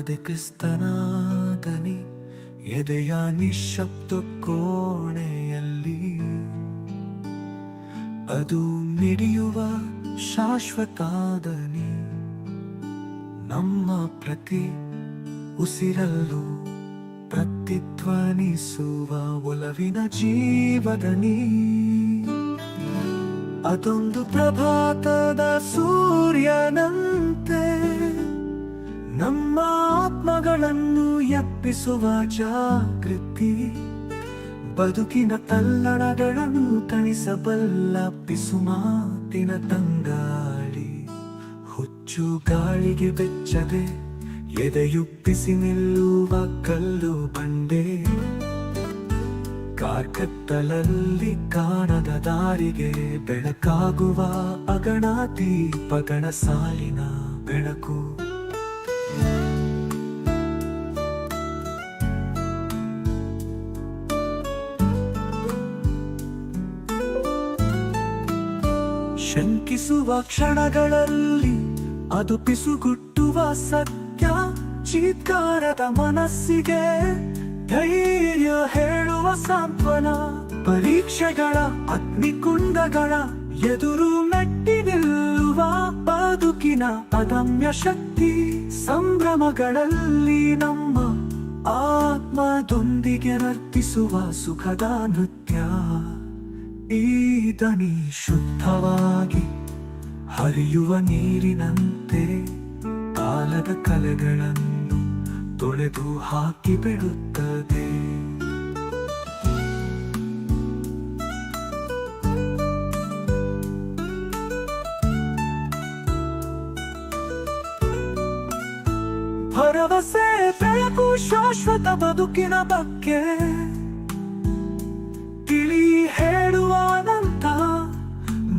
ಅದೇ ಕ್ರಿಸ್ತನಾದನಿ ಎದೆಯ ನಿಶ್ಶಬ್ದ ಕೋಣೆಯಲ್ಲಿ ಅದು ಮಿಡಿಯುವ ಶಾಶ್ವತಾದನಿ ನಮ್ಮ ಪ್ರತಿ ಉಸಿರಲ್ಲೂ ಪ್ರತಿಧ್ವನಿಸುವ ಒಲವಿನ ಜೀವದನಿ ಅದೊಂದು ಪ್ರಭಾತದ ಸೂರ್ಯನಂತೆ ನಮ್ಮ ಆತ್ಮಗಳನ್ನು ಎಪ್ಪಿಸುವ ಜಾಗೃತಿ ಬದುಕಿನ ತಲ್ಲಣಗಳನ್ನು ತಣಿಸಬಲ್ಲ ಪಿಸುಮಾತಿನ ತಂಗಾಳಿ ಹುಚ್ಚು ಗಾಳಿಗೆ ಬೆಚ್ಚದೆ ಎದೆಯುಪ್ಪಿಸಿ ನಿಲ್ಲುವ ಕಲ್ಲು ಬಂಡೆ ಕಾರ್ಕತ್ತಲಲ್ಲಿ ಕಾಣದ ದಾರಿಗೆ ಬೆಳಕಾಗುವ ಅಗಣ ದೀಪಗಳ ಸಾಲಿನ ಬೆಳಕು ಶಂಕಿಸುವ ಕ್ಷಣಗಳಲ್ಲಿ ಅದು ಪಿಸುಗುಟ್ಟುವ ಸತ್ಯ ಚೀತ್ಕಾರದ ಮನಸ್ಸಿಗೆ ಧೈರ್ಯ ಹೇಳುವ ಸಾಂತ್ವನ ಪರೀಕ್ಷೆಗಳ ಅಗ್ನಿಕುಂಡಗಳ ಎದುರು ಮೆಟ್ಟಿ ನಿಲ್ಲುವ ಬದುಕಿನ ಅದಮ್ಯ ಶಕ್ತಿ ಸಂಭ್ರಮಗಳಲ್ಲಿ ನಮ್ಮ ಆತ್ಮದೊಂದಿಗೆ ನರ್ತಿಸುವ ಸುಖದ ನೃತ್ಯ ಈ ದನಿ ಶುದ್ಧವಾಗಿ ಹರಿಯುವ ನೀರಿನಂತೆ ಕಾಲದ ಕಲೆಗಳನ್ನು ತೊಳೆದು ಹಾಕಿ ಬಿಡುತ್ತದೆ ಭರವಸೆ ಬೆಳಕು ಶಾಶ್ವತ ಬದುಕಿನ ಬಗ್ಗೆ ತಿಳಿ ಹೇಳುವ ಅನಂತ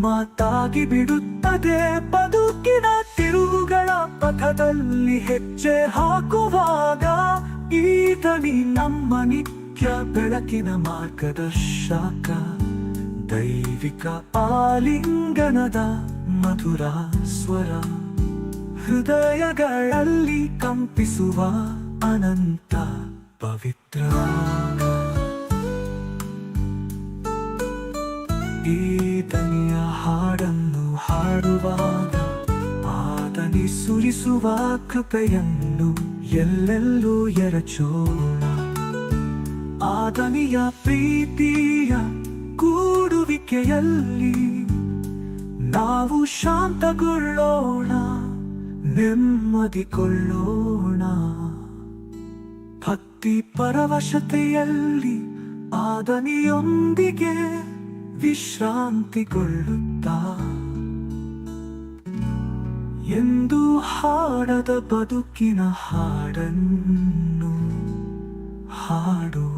ಮಾತಾಗಿ ಬಿಡುತ್ತದೆ ಬದುಕಿನ ತಿರುವುಗಳ ಪಥದಲ್ಲಿ ಹೆಜ್ಜೆ ಹಾಕುವಾಗ ಈ ದನಿ ನಮ್ಮ ನಿತ್ಯ ಬೆಳಕಿನ ಮಾರ್ಗದರ್ಶಕ ದೈವಿಕ ಆಲಿಂಗನದ ಮಧುರ ಸ್ವರ ಹೃದಯಗಳಲ್ಲಿ ಕಂಪಿಸುವ ಅನಂತ ಪವಿತ್ರ ಈ ದನಿಯ ಹಾಡನ್ನು ಹಾಡುವಾಗ ಆದನಿ ಸುರಿಸುವ ಕೃಪೆಯನ್ನು ಎಲ್ಲೆಲ್ಲೂ ಎರಚೋಣ ಆದನಿಯ ಪ್ರೀತಿಯ ಕೂಡುವಿಕೆಯಲ್ಲಿ ನಾವು ಶಾಂತಗೊಳ್ಳೋಣ ನೆಮ್ಮದಿಗೊಳ್ಳೋಣ ಭಕ್ತಿ ಪರವಶತೆಯಲ್ಲಿ ಆದನಿಯೊಂದಿಗೆ ವಿಶ್ರಾಂತಿಗೊಳ್ಳುತ್ತಾ ಎಂದು ಹಾಡದ ಬದುಕಿನ ಹಾಡನ್ನು ಹಾಡೋಣ.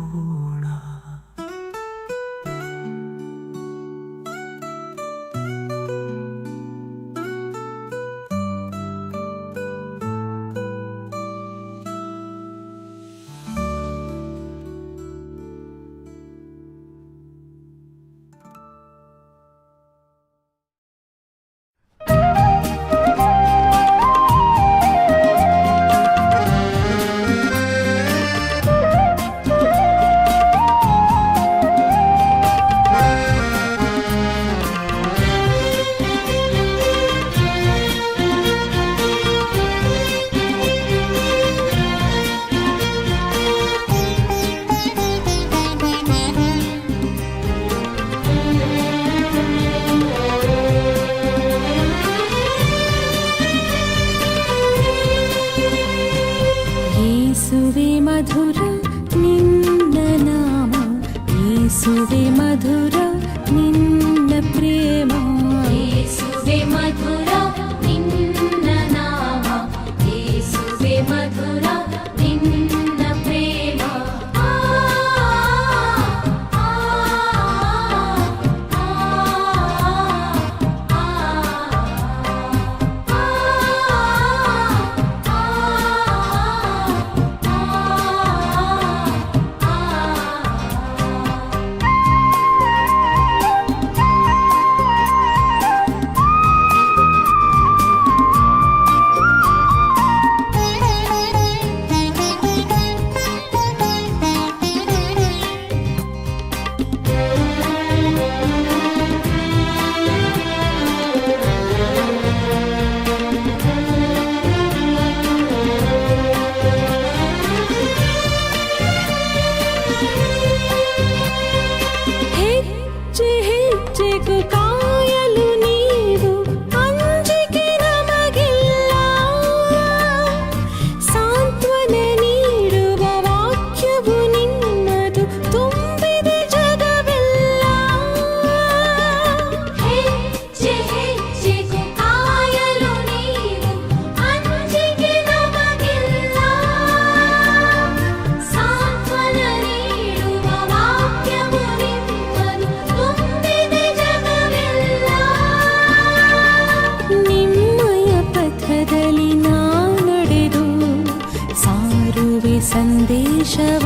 ಸಂದೇಶವ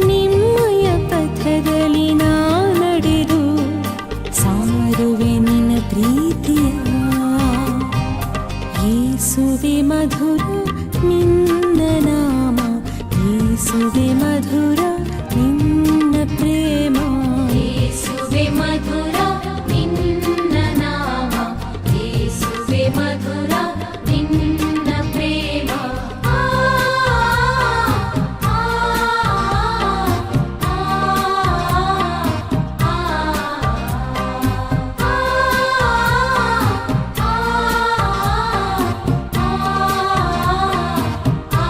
ನಿಮ್ಮಯ ಪಥದಲ್ಲಿ ನಾ ನಡೆದು ಸಾರುವೆ ನಿನ್ನ ಪ್ರೀತಿಯ. ಯೇಸುವೆ ಮಧುರ ನಿನ್ನ ನಾಮ, ಯೇಸುವೆ ಮಧುರ ನಿನ್ನ ಪ್ರೇಮ. ಯೇಸುವೆ ಮಧುರ ನಿನ್ನ ನಾಮ, ಯೇಸುವೆ ಮಧುರ ನಿನ್ನ ಪ್ರೇಮ. ಆ ಆ ಆ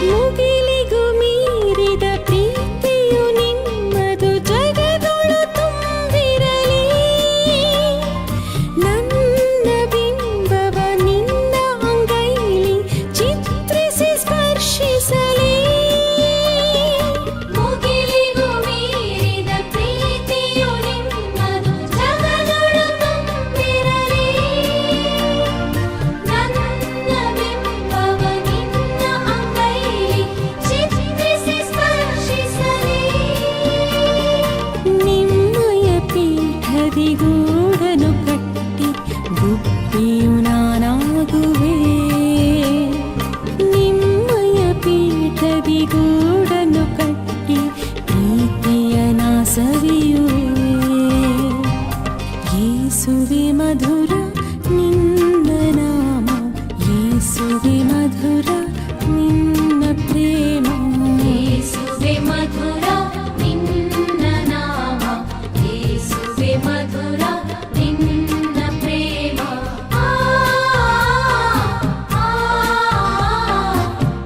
ಮುಗಿಲಿಗೂ ಮೀರಿದ ಪ್ರೀತಿಯು ನಿಮ್ಮದು ಜಗದೊಳು ತುಂಬಿರಲಿ. ನನ್ನ ಬಿಂಬವ ನಿನ್ನ ಅಂಗೈಲಿ ಚಿತ್ರಿಸಿ ಸ್ಪರ್ಶಿಸಲಿ. ಮುಗಿಲಿಗೂ ಮೀರಿದ ಪ್ರೀತಿಯು ನಿಮ್ಮದು ಜಗದೊಳು ತುಂಬಿರಲಿ. ನನ್ನ ಬಿಂಬವ ನಿನ್ನ ಅಂಗೈಲಿ ಚಿತ್ರಿಸಿ ಸ್ಪರ್ಶಿಸಲಿ. ನಿಮ್ಮಯ ಪೀಠದಿ ಗೂಡನು ಕಟ್ಟಿ ಗುಬ್ಬಿಯು ನಾನಾಗುವೆ. ನಿಮ್ಮಯ ಪೀಠದಿ ಗೂಡನು ಕಟ್ಟಿ ಪ್ರೀತಿಯ ನಾ ಸವಿಯುವೆ. ಯೇಸುವೆ ಮಧುರ ನಿನ್ನ ನಾಮ, ಯೇಸುವೆ ಮಧುರ ನಿನ್ನ ಪ್ರೇಮ. ಯೇಸುವೆ ಮಧುರ ನಿನ್ನ ನಾಮ, ಯೇಸುವೆ ಮಧುರ ನಿನ್ನ ಪ್ರೇಮ. ಆ ಆ ಆ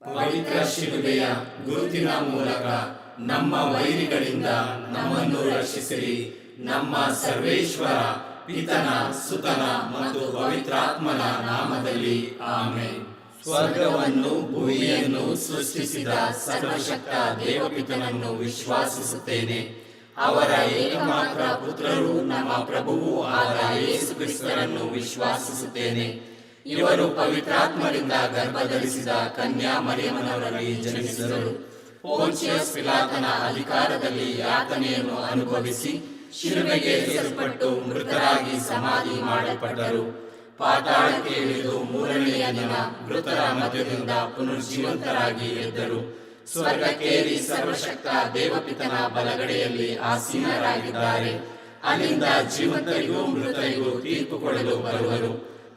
ಪವಿತ್ರ ಶಿಲುಬೆಯ ಗುರುತಿನ ಮೂಲಕ ನಮ್ಮ ವೈರಿಗಳಿಂದ ನಮ್ಮನ್ನು ರಕ್ಷಿಸಿರಿ. ನಮ್ಮ ಸರ್ವೇಶ್ವರ ಪಿತನ, ಸುತನ ಮತ್ತು ಪವಿತ್ರಾತ್ಮನ ನಾಮದಲ್ಲಿ ಆಮೆನ್. ಸ್ವರ್ಗವನ್ನು ಭೂಮಿಯನ್ನು ಸೃಷ್ಟಿಸಿದ ಸರ್ವಶಕ್ತ ದೇವಪಿತನನ್ನು ವಿಶ್ವಾಸಿಸುತ್ತೇನೆ. ಅವರ ಏಕಮಾತ್ರ ಪುತ್ರರು ನಮ್ಮ ಪ್ರಭುವೂ ಆದ ಯೇಸು ಕ್ರಿಸ್ತರನ್ನು ವಿಶ್ವಾಸಿಸುತ್ತೇನೆ. ಇವರು ಪವಿತ್ರಾತ್ಮರಿಂದ ಗರ್ಭಧರಿಸಿದ ಕನ್ಯಾ ಮರಿಯಮ್ಮನವರಲ್ಲಿ ಜನಿಸಿದರು. ಪೋಂಚಿಯಸ್ ಪಿಲಾತನ ಅಧಿಕಾರದಲ್ಲಿ ಯಾತನೆಯನ್ನು ಅನುಭವಿಸಿ ಶಿಲುಬೆಗೆ ಏರಿಸಲ್ಪಟ್ಟು ಮೃತರಾಗಿ ಸಮಾಧಿ ಮಾಡಲ್ಪಟ್ಟರು. ಪಾತಾಳಕ್ಕೆ ಇಳಿದು ಮೂರನೆಯ ದಿನ ಮೃತರ ಮಧ್ಯದಿಂದ ಪುನರ್ಜೀವಂತರಾಗಿ ಎದ್ದರು. ಸ್ವರ್ಗಕ್ಕೇರಿ ಸರ್ವಶಕ್ತ ದೇವಪಿತನ ಬಲಗಡೆಯಲ್ಲಿ ಆಸೀನರಾಗಿದ್ದಾರೆ. ಅಲ್ಲಿಂದ ಜೀವಂತರಿಗೂ ಮೃತರಿಗೂ ತೀರ್ಪು ಕೊಡಲು ಬರುವರು.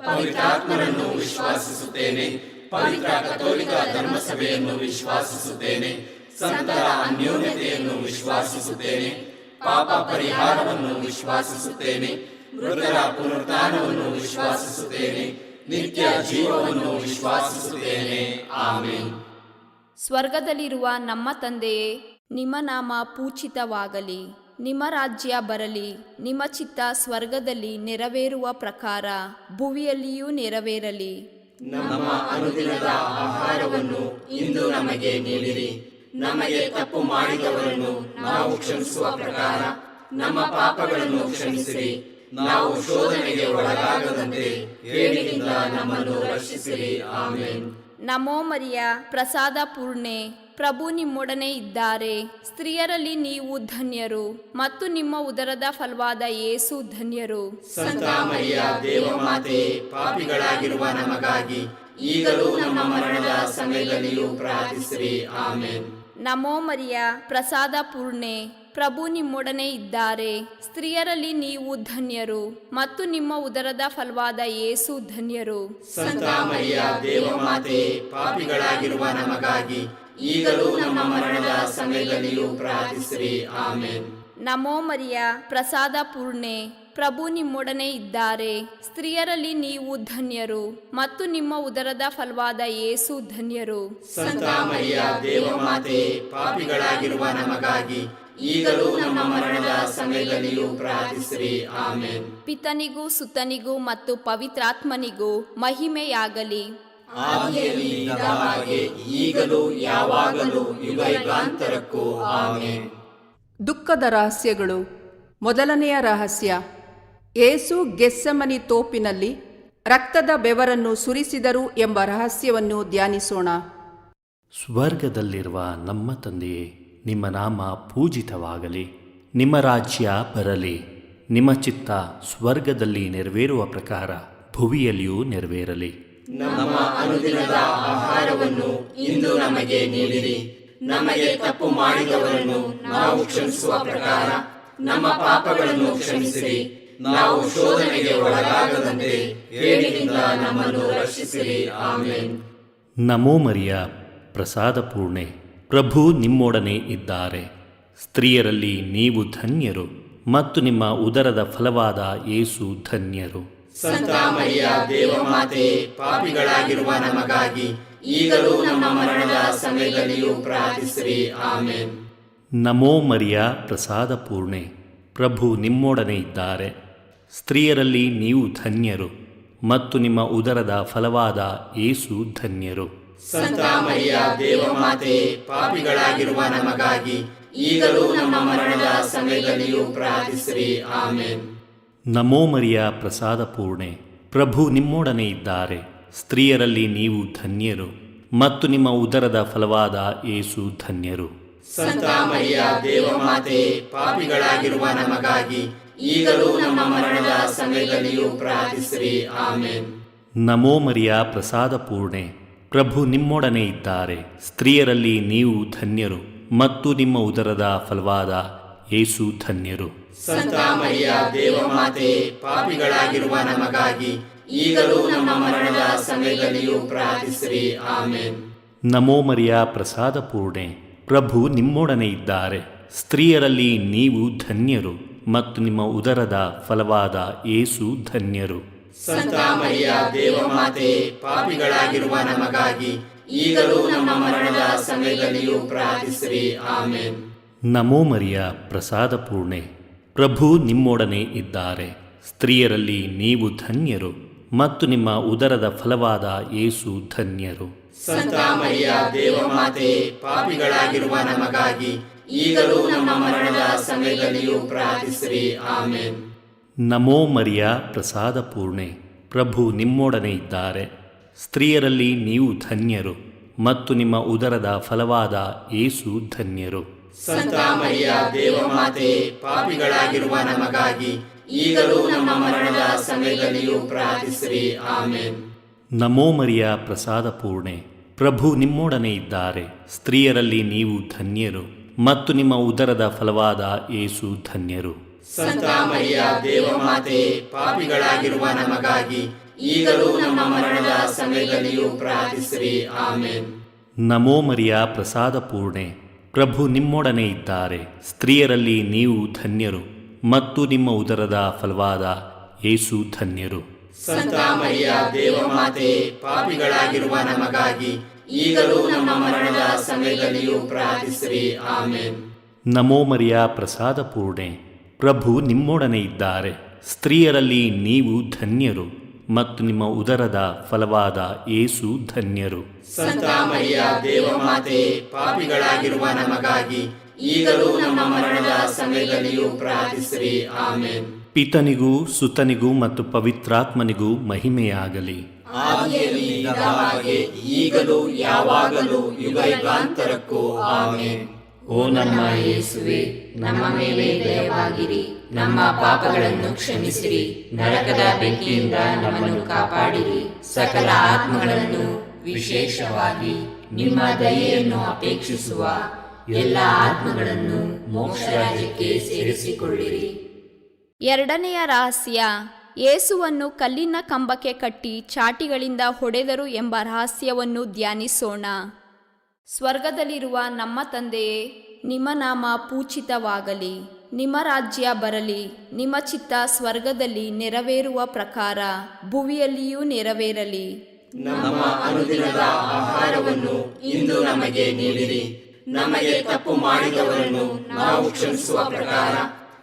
ಪವಿತ್ರಾತ್ಮರನ್ನು ವಿಶ್ವಾಸಿಸುತ್ತೇನೆ. ಪವಿತ್ರ ಕಥೋಲಿಕ ಧರ್ಮಸಭೆಯನ್ನು ವಿಶ್ವಾಸಿಸುತ್ತೇನೆ. ಸಂತರ ಅನ್ಯೋನ್ಯತೆಯನ್ನು ವಿಶ್ವಾಸಿಸುತ್ತೇನೆ. ಪಾಪ ಪರಿಹಾರವನ್ನು ವಿಶ್ವಾಸಿಸುತ್ತೇನೆ. ಮೃತರ ಪುನರುತ್ಥಾನವನ್ನು ವಿಶ್ವಾಸಿಸುತ್ತೇನೆ. ನಿತ್ಯ ಜೀವವನ್ನು ವಿಶ್ವಾಸಿಸುತ್ತೇನೆ. ಆಮೆನ್. ಸ್ವರ್ಗದಲ್ಲಿರುವ ನಮ್ಮ ತಂದೆಯೇ, ನಿಮ್ಮ ನಾಮ ಪೂಜಿತವಾಗಲಿ. ನಿಮ್ಮ ರಾಜ್ಯ ಬರಲಿ. ನಿಮ್ಮ ಚಿತ್ತ ಸ್ವರ್ಗದಲ್ಲಿ ನೆರವೇರುವ ಪ್ರಕಾರ ಭುವಿಯಲ್ಲಿಯೂ ನೆರವೇರಲಿ. ನಮ್ಮ ಅನುದಿನದ ಆಹಾರವನ್ನು ಇಂದು ನಮಗೆ ನೀಡಿರಿ. ನಮಗೆ ತಪ್ಪು ಮಾಡಿದವರನ್ನು ನಾವು ಕ್ಷಮಿಸುವ ಪ್ರಕಾರ ನಮ್ಮ ಪಾಪಗಳನ್ನು ಕ್ಷಮಿಸಿರಿ. ನಾವು ಶೋಧನೆಗೆ ಒಳಗಾಗದಂತೆ ಕೇಡಿನಿಂದ ನಮ್ಮನ್ನು ರಕ್ಷಿಸಿರಿ. ಆಮೆನ್. ನಮೋ ಮರಿಯ, ಪ್ರಸಾದ ಪೂರ್ಣೆ, ಪ್ರಭು ನಿಮ್ಮೊಡನೆ ಇದ್ದಾರೆ. ಸ್ತ್ರೀಯರಲ್ಲಿ ನೀವು ಧನ್ಯರು ಮತ್ತು ನಿಮ್ಮ ಉದರದ ಫಲವಾದ ಯೇಸು ಧನ್ಯರು. ಸಂತ ಮರಿಯ ದೇವಮಾತೆಯೇ, ಪಾಪಿಗಳಾಗಿರುವ ನಮಗಾಗಿ ಈಗಲೂ ನಮ್ಮ ಮರಣದ ಸಮಯದಲ್ಲಿಯೂ ಪ್ರಾರ್ಥಿಸಿರಿ. ಆಮೆನ್. ನಮೋ ಮರಿಯ, ಪ್ರಸಾದ ಪೂರ್ಣೆ, ಪ್ರಭು ನಿಮ್ಮೊಡನೆ ಇದ್ದಾರೆ. ಸ್ತ್ರೀಯರಲ್ಲಿ ನೀವು ಧನ್ಯರು ಮತ್ತು ನಿಮ್ಮ ಉದರದ ಫಲವಾದ ಯೇಸು ಧನ್ಯರು. ಸಂತ ಮರಿಯ ದೇವಮಾತೆ, ಪಾಪಿಗಳಾಗಿರುವ ನಮಗಾಗಿ ಈಗಲೂ ನಮ್ಮ ಮರಣದ ಸಮಯದಲ್ಲಿಯೂ ಪ್ರಾರ್ಥಿಸಿರಿ. ಆಮೇನ್. ನಮೋ ಮರಿಯ, ಪ್ರಸಾದ ಪೂರ್ಣೆ, ಪ್ರಭು ನಿಮ್ಮೊಡನೆ ಇದ್ದಾರೆ. ಸ್ತ್ರೀಯರಲ್ಲಿ ನೀವು ಧನ್ಯರು ಮತ್ತು ನಿಮ್ಮ ಉದರದ ಫಲವಾದ ಯೇಸು ಧನ್ಯರು. ಸಂತ ಮರಿಯ ದೇವಮಾತೆ, ಪಾಪಿಗಳಾಗಿರುವ ನಮಗಾಗಿ ಈಗಲೂ ನಮ್ಮ ಮರಣದ ಸಮಯದಲ್ಲಿಯೂ ಪ್ರಾರ್ಥಿಸಿರಿ. ಆಮೇನ್. ಪಿತನಿಗೂ ಸುತನಿಗೂ ಮತ್ತು ಪವಿತ್ರಾತ್ಮನಿಗೂ ಮಹಿಮೆಯಾಗಲಿ. ಆದಿಯಲ್ಲಿ ಇದ್ದ ಹಾಗೆ ಈಗಲೂ ಯಾವಾಗಲೂ ಯುಗಯುಗಾಂತರಕ್ಕೂ. ಆಮೇನ್. ದುಃಖದ ರಹಸ್ಯಗಳು. ಮೊದಲನೆಯ ರಹಸ್ಯ, ಯೇಸು ಗೆತ್ಸೆಮನಿ ತೋಪಿನಲ್ಲಿ ರಕ್ತದ ಬೆವರನ್ನು ಸುರಿಸಿದರು ಎಂಬ ರಹಸ್ಯವನ್ನು ಧ್ಯಾನಿಸೋಣ. ಸ್ವರ್ಗದಲ್ಲಿರುವ ನಮ್ಮ ತಂದೆಯೇ, ನಿಮ್ಮ ನಾಮ ಪೂಜಿತವಾಗಲಿ. ನಿಮ್ಮ ರಾಜ್ಯ ಬರಲಿ. ನಿಮ್ಮ ಚಿತ್ತ ಸ್ವರ್ಗದಲ್ಲಿ ನೆರವೇರುವ ಪ್ರಕಾರ ಭುವಿಯಲ್ಲಿಯೂ ನೆರವೇರಲಿ. ನಮ್ಮ ಅನುದಿನದ ಆಹಾರವನ್ನು ಇಂದು ನಮಗೆ ನೀಡಿರಿ. ನಮಗೆ ತಪ್ಪು ಮಾಡಿದವರನ್ನು ನಾವು ಕ್ಷಮಿಸುವ ಪ್ರಕಾರ ನಮ್ಮ ಪಾಪಗಳನ್ನು ಕ್ಷಮಿಸಿರಿ. ನಾವು ಶೋಧನೆಗೆ ಒಳಗಾಗದಂತೆ ಕೇಡಿನಿಂದ ನಮ್ಮನ್ನು ರಕ್ಷಿಸಿರಿ. ಆಮೇನ್. ನಮೋ ಮರಿಯ, ಪ್ರಸಾದ ಪೂರ್ಣೆ, ಪ್ರಭು ನಿಮ್ಮೊಡನೆ ಇದ್ದಾರೆ. ಸ್ತ್ರೀಯರಲ್ಲಿ ನೀವು ಧನ್ಯರು ಮತ್ತು ನಿಮ್ಮ ಉದರದ ಫಲವಾದ ಯೇಸು ಧನ್ಯರು. ಸಂತ ಮರಿಯ ದೇವಮಾತೆ, ಪಾಪಿಗಳಾಗಿರುವ ನಮಗಾಗಿ ಈಗಲೂ ನಮ್ಮ ಮರಣದ ಸಮಯದಲ್ಲಿಯೂ ಪ್ರಾರ್ಥಿಸಿರಿ. ಆಮೇನ್. ನಮೋ ಮರಿಯ, ಪ್ರಸಾದ ಪೂರ್ಣೆ, ಪ್ರಭು ನಿಮ್ಮೊಡನೆ ಇದ್ದಾರೆ. ಸ್ತ್ರೀಯರಲ್ಲಿ ನೀವು ಧನ್ಯರು ಮತ್ತು ನಿಮ್ಮ ಉದರದ ಫಲವಾದ ಯೇಸು ಧನ್ಯರು. ಸಂತ ಮರಿಯ ದೇವಮಾತೆ, ಪಾಪಿಗಳಾಗಿರುವ ನಮಗಾಗಿ ಈಗಲೂ ನಮ್ಮ ಮರಣದ ಸಮಯದಲ್ಲಿಯೂ ಪ್ರಾರ್ಥಿಸಿರಿ. ಆಮೇನ್. ನಮೋ ಮರಿಯ, ಪ್ರಸಾದ ಪೂರ್ಣೆ, ಪ್ರಭು ನಿಮ್ಮೊಡನೆ ಇದ್ದಾರೆ. ಸ್ತ್ರೀಯರಲ್ಲಿ ನೀವು ಧನ್ಯರು ಮತ್ತು ನಿಮ್ಮ ಉದರದ ಫಲವಾದ ಯೇಸು ಧನ್ಯರು. ಸಂತ ಮರಿಯ ದೇವಮಾತೆ, ಪಾಪಿಗಳಾಗಿರುವ ನಮಗಾಗಿ ಈಗಲೂ ನಮ್ಮ ಮರಣದ ಸಮಯದಲ್ಲಿಯೂ ಪ್ರಾರ್ಥಿಸಿರಿ. ಆಮೇನ್. ನಮೋ ಮರಿಯ, ಪ್ರಸಾದ ಪೂರ್ಣೆ, ಪ್ರಭು ನಿಮ್ಮೊಡನೆ ಇದ್ದಾರೆ. ಸ್ತ್ರೀಯರಲ್ಲಿ ನೀವು ಧನ್ಯರು ಮತ್ತು ನಿಮ್ಮ ಉದರದ ಫಲವಾದ ಯೇಸು ಧನ್ಯರು. ಸಂತ ಮರಿಯ ದೇವಮಾತೆ, ಪಾಪಿಗಳಾಗಿರುವ ನಮಗಾಗಿ ಈಗಲೂ ನಮ್ಮ ಮರಣದ ಸಮಯದಲ್ಲಿಯೂ ಪ್ರಾರ್ಥಿಸಿರಿ. ಆಮೇನ್. ನಮೋ ಮರಿಯ, ಪ್ರಸಾದ ಪೂರ್ಣೆ, ಪ್ರಭು ನಿಮ್ಮೊಡನೆ ಇದ್ದಾರೆ. ಸ್ತ್ರೀಯರಲ್ಲಿ ನೀವು ಧನ್ಯರು ಮತ್ತು ನಿಮ್ಮ ಉದರದ ಫಲವಾದ ಯೇಸು ಧನ್ಯರು. ಸಂತ ಮರಿಯ ದೇವಮಾತೆ, ಪಾಪಿಗಳಾಗಿರುವ ನಮಗಾಗಿ ಈಗಲೂ ನಮ್ಮ ಮರಣದ ಸಮಯದಲ್ಲಿಯೂ ಪ್ರಾರ್ಥಿಸಿರಿ. ಆಮೇನ್. ನಮೋ ಮರಿಯ, ಪ್ರಸಾದ ಪೂರ್ಣೆ, ಪ್ರಭು ನಿಮ್ಮೊಡನೆ ಇದ್ದಾರೆ. ಸ್ತ್ರೀಯರಲ್ಲಿ ನೀವು ಧನ್ಯರು ಮತ್ತು ನಿಮ್ಮ ಉದರದ ಫಲವಾದ ಯೇಸು ಧನ್ಯರು. ಸಂತ ಮರಿಯ ದೇವಮಾತೆ, ಪಾಪಿಗಳಾಗಿರುವ ನಮಗಾಗಿ ಈಗಲೂ ನಮ್ಮ ಮರಣದ ಸಮಯದಲ್ಲಿಯೂ ಪ್ರಾರ್ಥಿಸಿರಿ. ಆಮೇನ್. ನಮೋ ಮರಿಯ, ಪ್ರಸಾದ ಪೂರ್ಣೆ, ಪ್ರಭು ನಿಮ್ಮೊಡನೆ ಇದ್ದಾರೆ. ಸ್ತ್ರೀಯರಲ್ಲಿ ನೀವು ಧನ್ಯರು ಮತ್ತು ನಿಮ್ಮ ಉದರದ ಫಲವಾದ ಯೇಸು ಧನ್ಯರು. ಸಂತ ಮರಿಯ ದೇವಮಾತೆ, ಪಾಪಿಗಳಾಗಿರುವ ನಮಗಾಗಿ ಈಗಲೂ ನಮ್ಮ ಮರಣದ ಸಮಯದಲ್ಲಿಯೂ ಪ್ರಾರ್ಥಿಸಿರಿ. ಆಮೇನ್. ನಮೋ ಮರಿಯ, ಪ್ರಸಾದ ಪೂರ್ಣೆ, ಪ್ರಭು ನಿಮ್ಮೊಡನೆ ಇದ್ದಾರೆ. ಸ್ತ್ರೀಯರಲ್ಲಿ ನೀವು ಧನ್ಯರು ಮತ್ತು ನಿಮ್ಮ ಉದರದ ಫಲವಾದ ಯೇಸು ಧನ್ಯರು. ಸಂತ ಮರಿಯ ದೇವಮಾತೆ, ಪಾಪಿಗಳಾಗಿರುವ ನಮಗಾಗಿ ಈಗಲೂ ನಮ್ಮ ಮರಣದ ಸಮಯದಲ್ಲಿಯೂ ಪ್ರಾರ್ಥಿಸಿರಿ. ಆಮೇನ್. ನಮೋ ಮರಿಯ, ಪ್ರಸಾದ ಪೂರ್ಣೆ, ಪ್ರಭು ನಿಮ್ಮೊಡನೆ ಇದ್ದಾರೆ. ಸ್ತ್ರೀಯರಲ್ಲಿ ನೀವು ಧನ್ಯರು ಮತ್ತು ನಿಮ್ಮ ಉದರದ ಫಲವಾದ ಯೇಸು ಧನ್ಯರು. ಸಂತ ಮರಿಯ ದೇವಮಾತೆ, ಪಾಪಿಗಳಾಗಿರುವ ನಮಗಾಗಿ ಈಗಲೂ ನಮ್ಮ ಮರಣದ ಸಮಯದಲ್ಲಿಯೂ ಪ್ರಾರ್ಥಿಸಿರಿ. ಆಮೇನ್. ನಮೋ ಮರಿಯ, ಪ್ರಸಾದ ಪೂರ್ಣೆ, ಪ್ರಭು ನಿಮ್ಮೊಡನೆ ಇದ್ದಾರೆ. ಸ್ತ್ರೀಯರಲ್ಲಿ ನೀವು ಧನ್ಯರು ಮತ್ತು ನಿಮ್ಮ ಉದರದ ಫಲವಾದ ಯೇಸು ಧನ್ಯರು. ಸಂತ ಮರಿಯ ದೇವಮಾತೆ, ಪಾಪಿಗಳಾಗಿರುವ ನಮಗಾಗಿ ಈಗಲೂ ನಮ್ಮ ಮರಣದ ಸಮಯದಲ್ಲಿಯೂ ಪ್ರಾರ್ಥಿಸಿರಿ. ಆಮೇನ್. ಪಿತನಿಗೂ ಸುತನಿಗೂ ಮತ್ತು ಪವಿತ್ರಾತ್ಮನಿಗೂ ಮಹಿಮೆಯಾಗಲಿ. ಆದಿಯಲ್ಲಿ ಇದ್ದ ಹಾಗೆ ಈಗಲೂ ಯಾವಾಗಲೂ ಯುಗಯುಗಾಂತರಕ್ಕೂ. ಆಮೇನ್. ಓ ನಮ್ಮ ಯೇಸುವೆ, ನಮ್ಮ ಮೇಲೆ ದಯವಾಗಿರಿ, ನಮ್ಮ ಪಾಪಗಳನ್ನು ಕ್ಷಮಿಸಿರಿ, ನರಕದ ಬೆಂಕಿಯಿಂದ ನಮ್ಮನ್ನು ಕಾಪಾಡಿರಿ, ಸಕಲ ಆತ್ಮಗಳನ್ನು ವಿಶೇಷವಾಗಿ ನಿಮ್ಮ ದಯೆಯನ್ನು ಅಪೇಕ್ಷಿಸುವ ಎಲ್ಲ ಆತ್ಮಗಳನ್ನು ಮೋಕ್ಷ ರಾಜ್ಯಕ್ಕೆ ಸೇರಿಸಿಕೊಳ್ಳಿರಿ. ಎರಡನೆಯ ರಹಸ್ಯ, ಯೇಸುವನ್ನು ಕಲ್ಲಿನ ಕಂಬಕ್ಕೆ ಕಟ್ಟಿ ಚಾಟಿಗಳಿಂದ ಹೊಡೆದರು ಎಂಬ ರಹಸ್ಯವನ್ನು ಧ್ಯಾನಿಸೋಣ. ಸ್ವರ್ಗದಲ್ಲಿರುವ ನಮ್ಮ ತಂದೆಯೇ, ನಿಮ್ಮ ನಾಮ ಪೂಜಿತವಾಗಲಿ, ನಿಮ್ಮ ರಾಜ್ಯ ಬರಲಿ, ನಿಮ್ಮ ಚಿತ್ತ ಸ್ವರ್ಗದಲ್ಲಿ ನೆರವೇರುವ ಪ್ರಕಾರ ಭುವಿಯಲ್ಲಿಯೂ ನೆರವೇರಲಿ. ನಮ್ಮ ಅನುದಿನದ ಆಹಾರವನ್ನು ಇಂದು ನಮಗೆ ನೀಡಿರಿ. ನಮಗೆ ತಪ್ಪು ಮಾಡಿದವರನ್ನು ನಾವು ಕ್ಷಮಿಸುವ ಪ್ರಕಾರ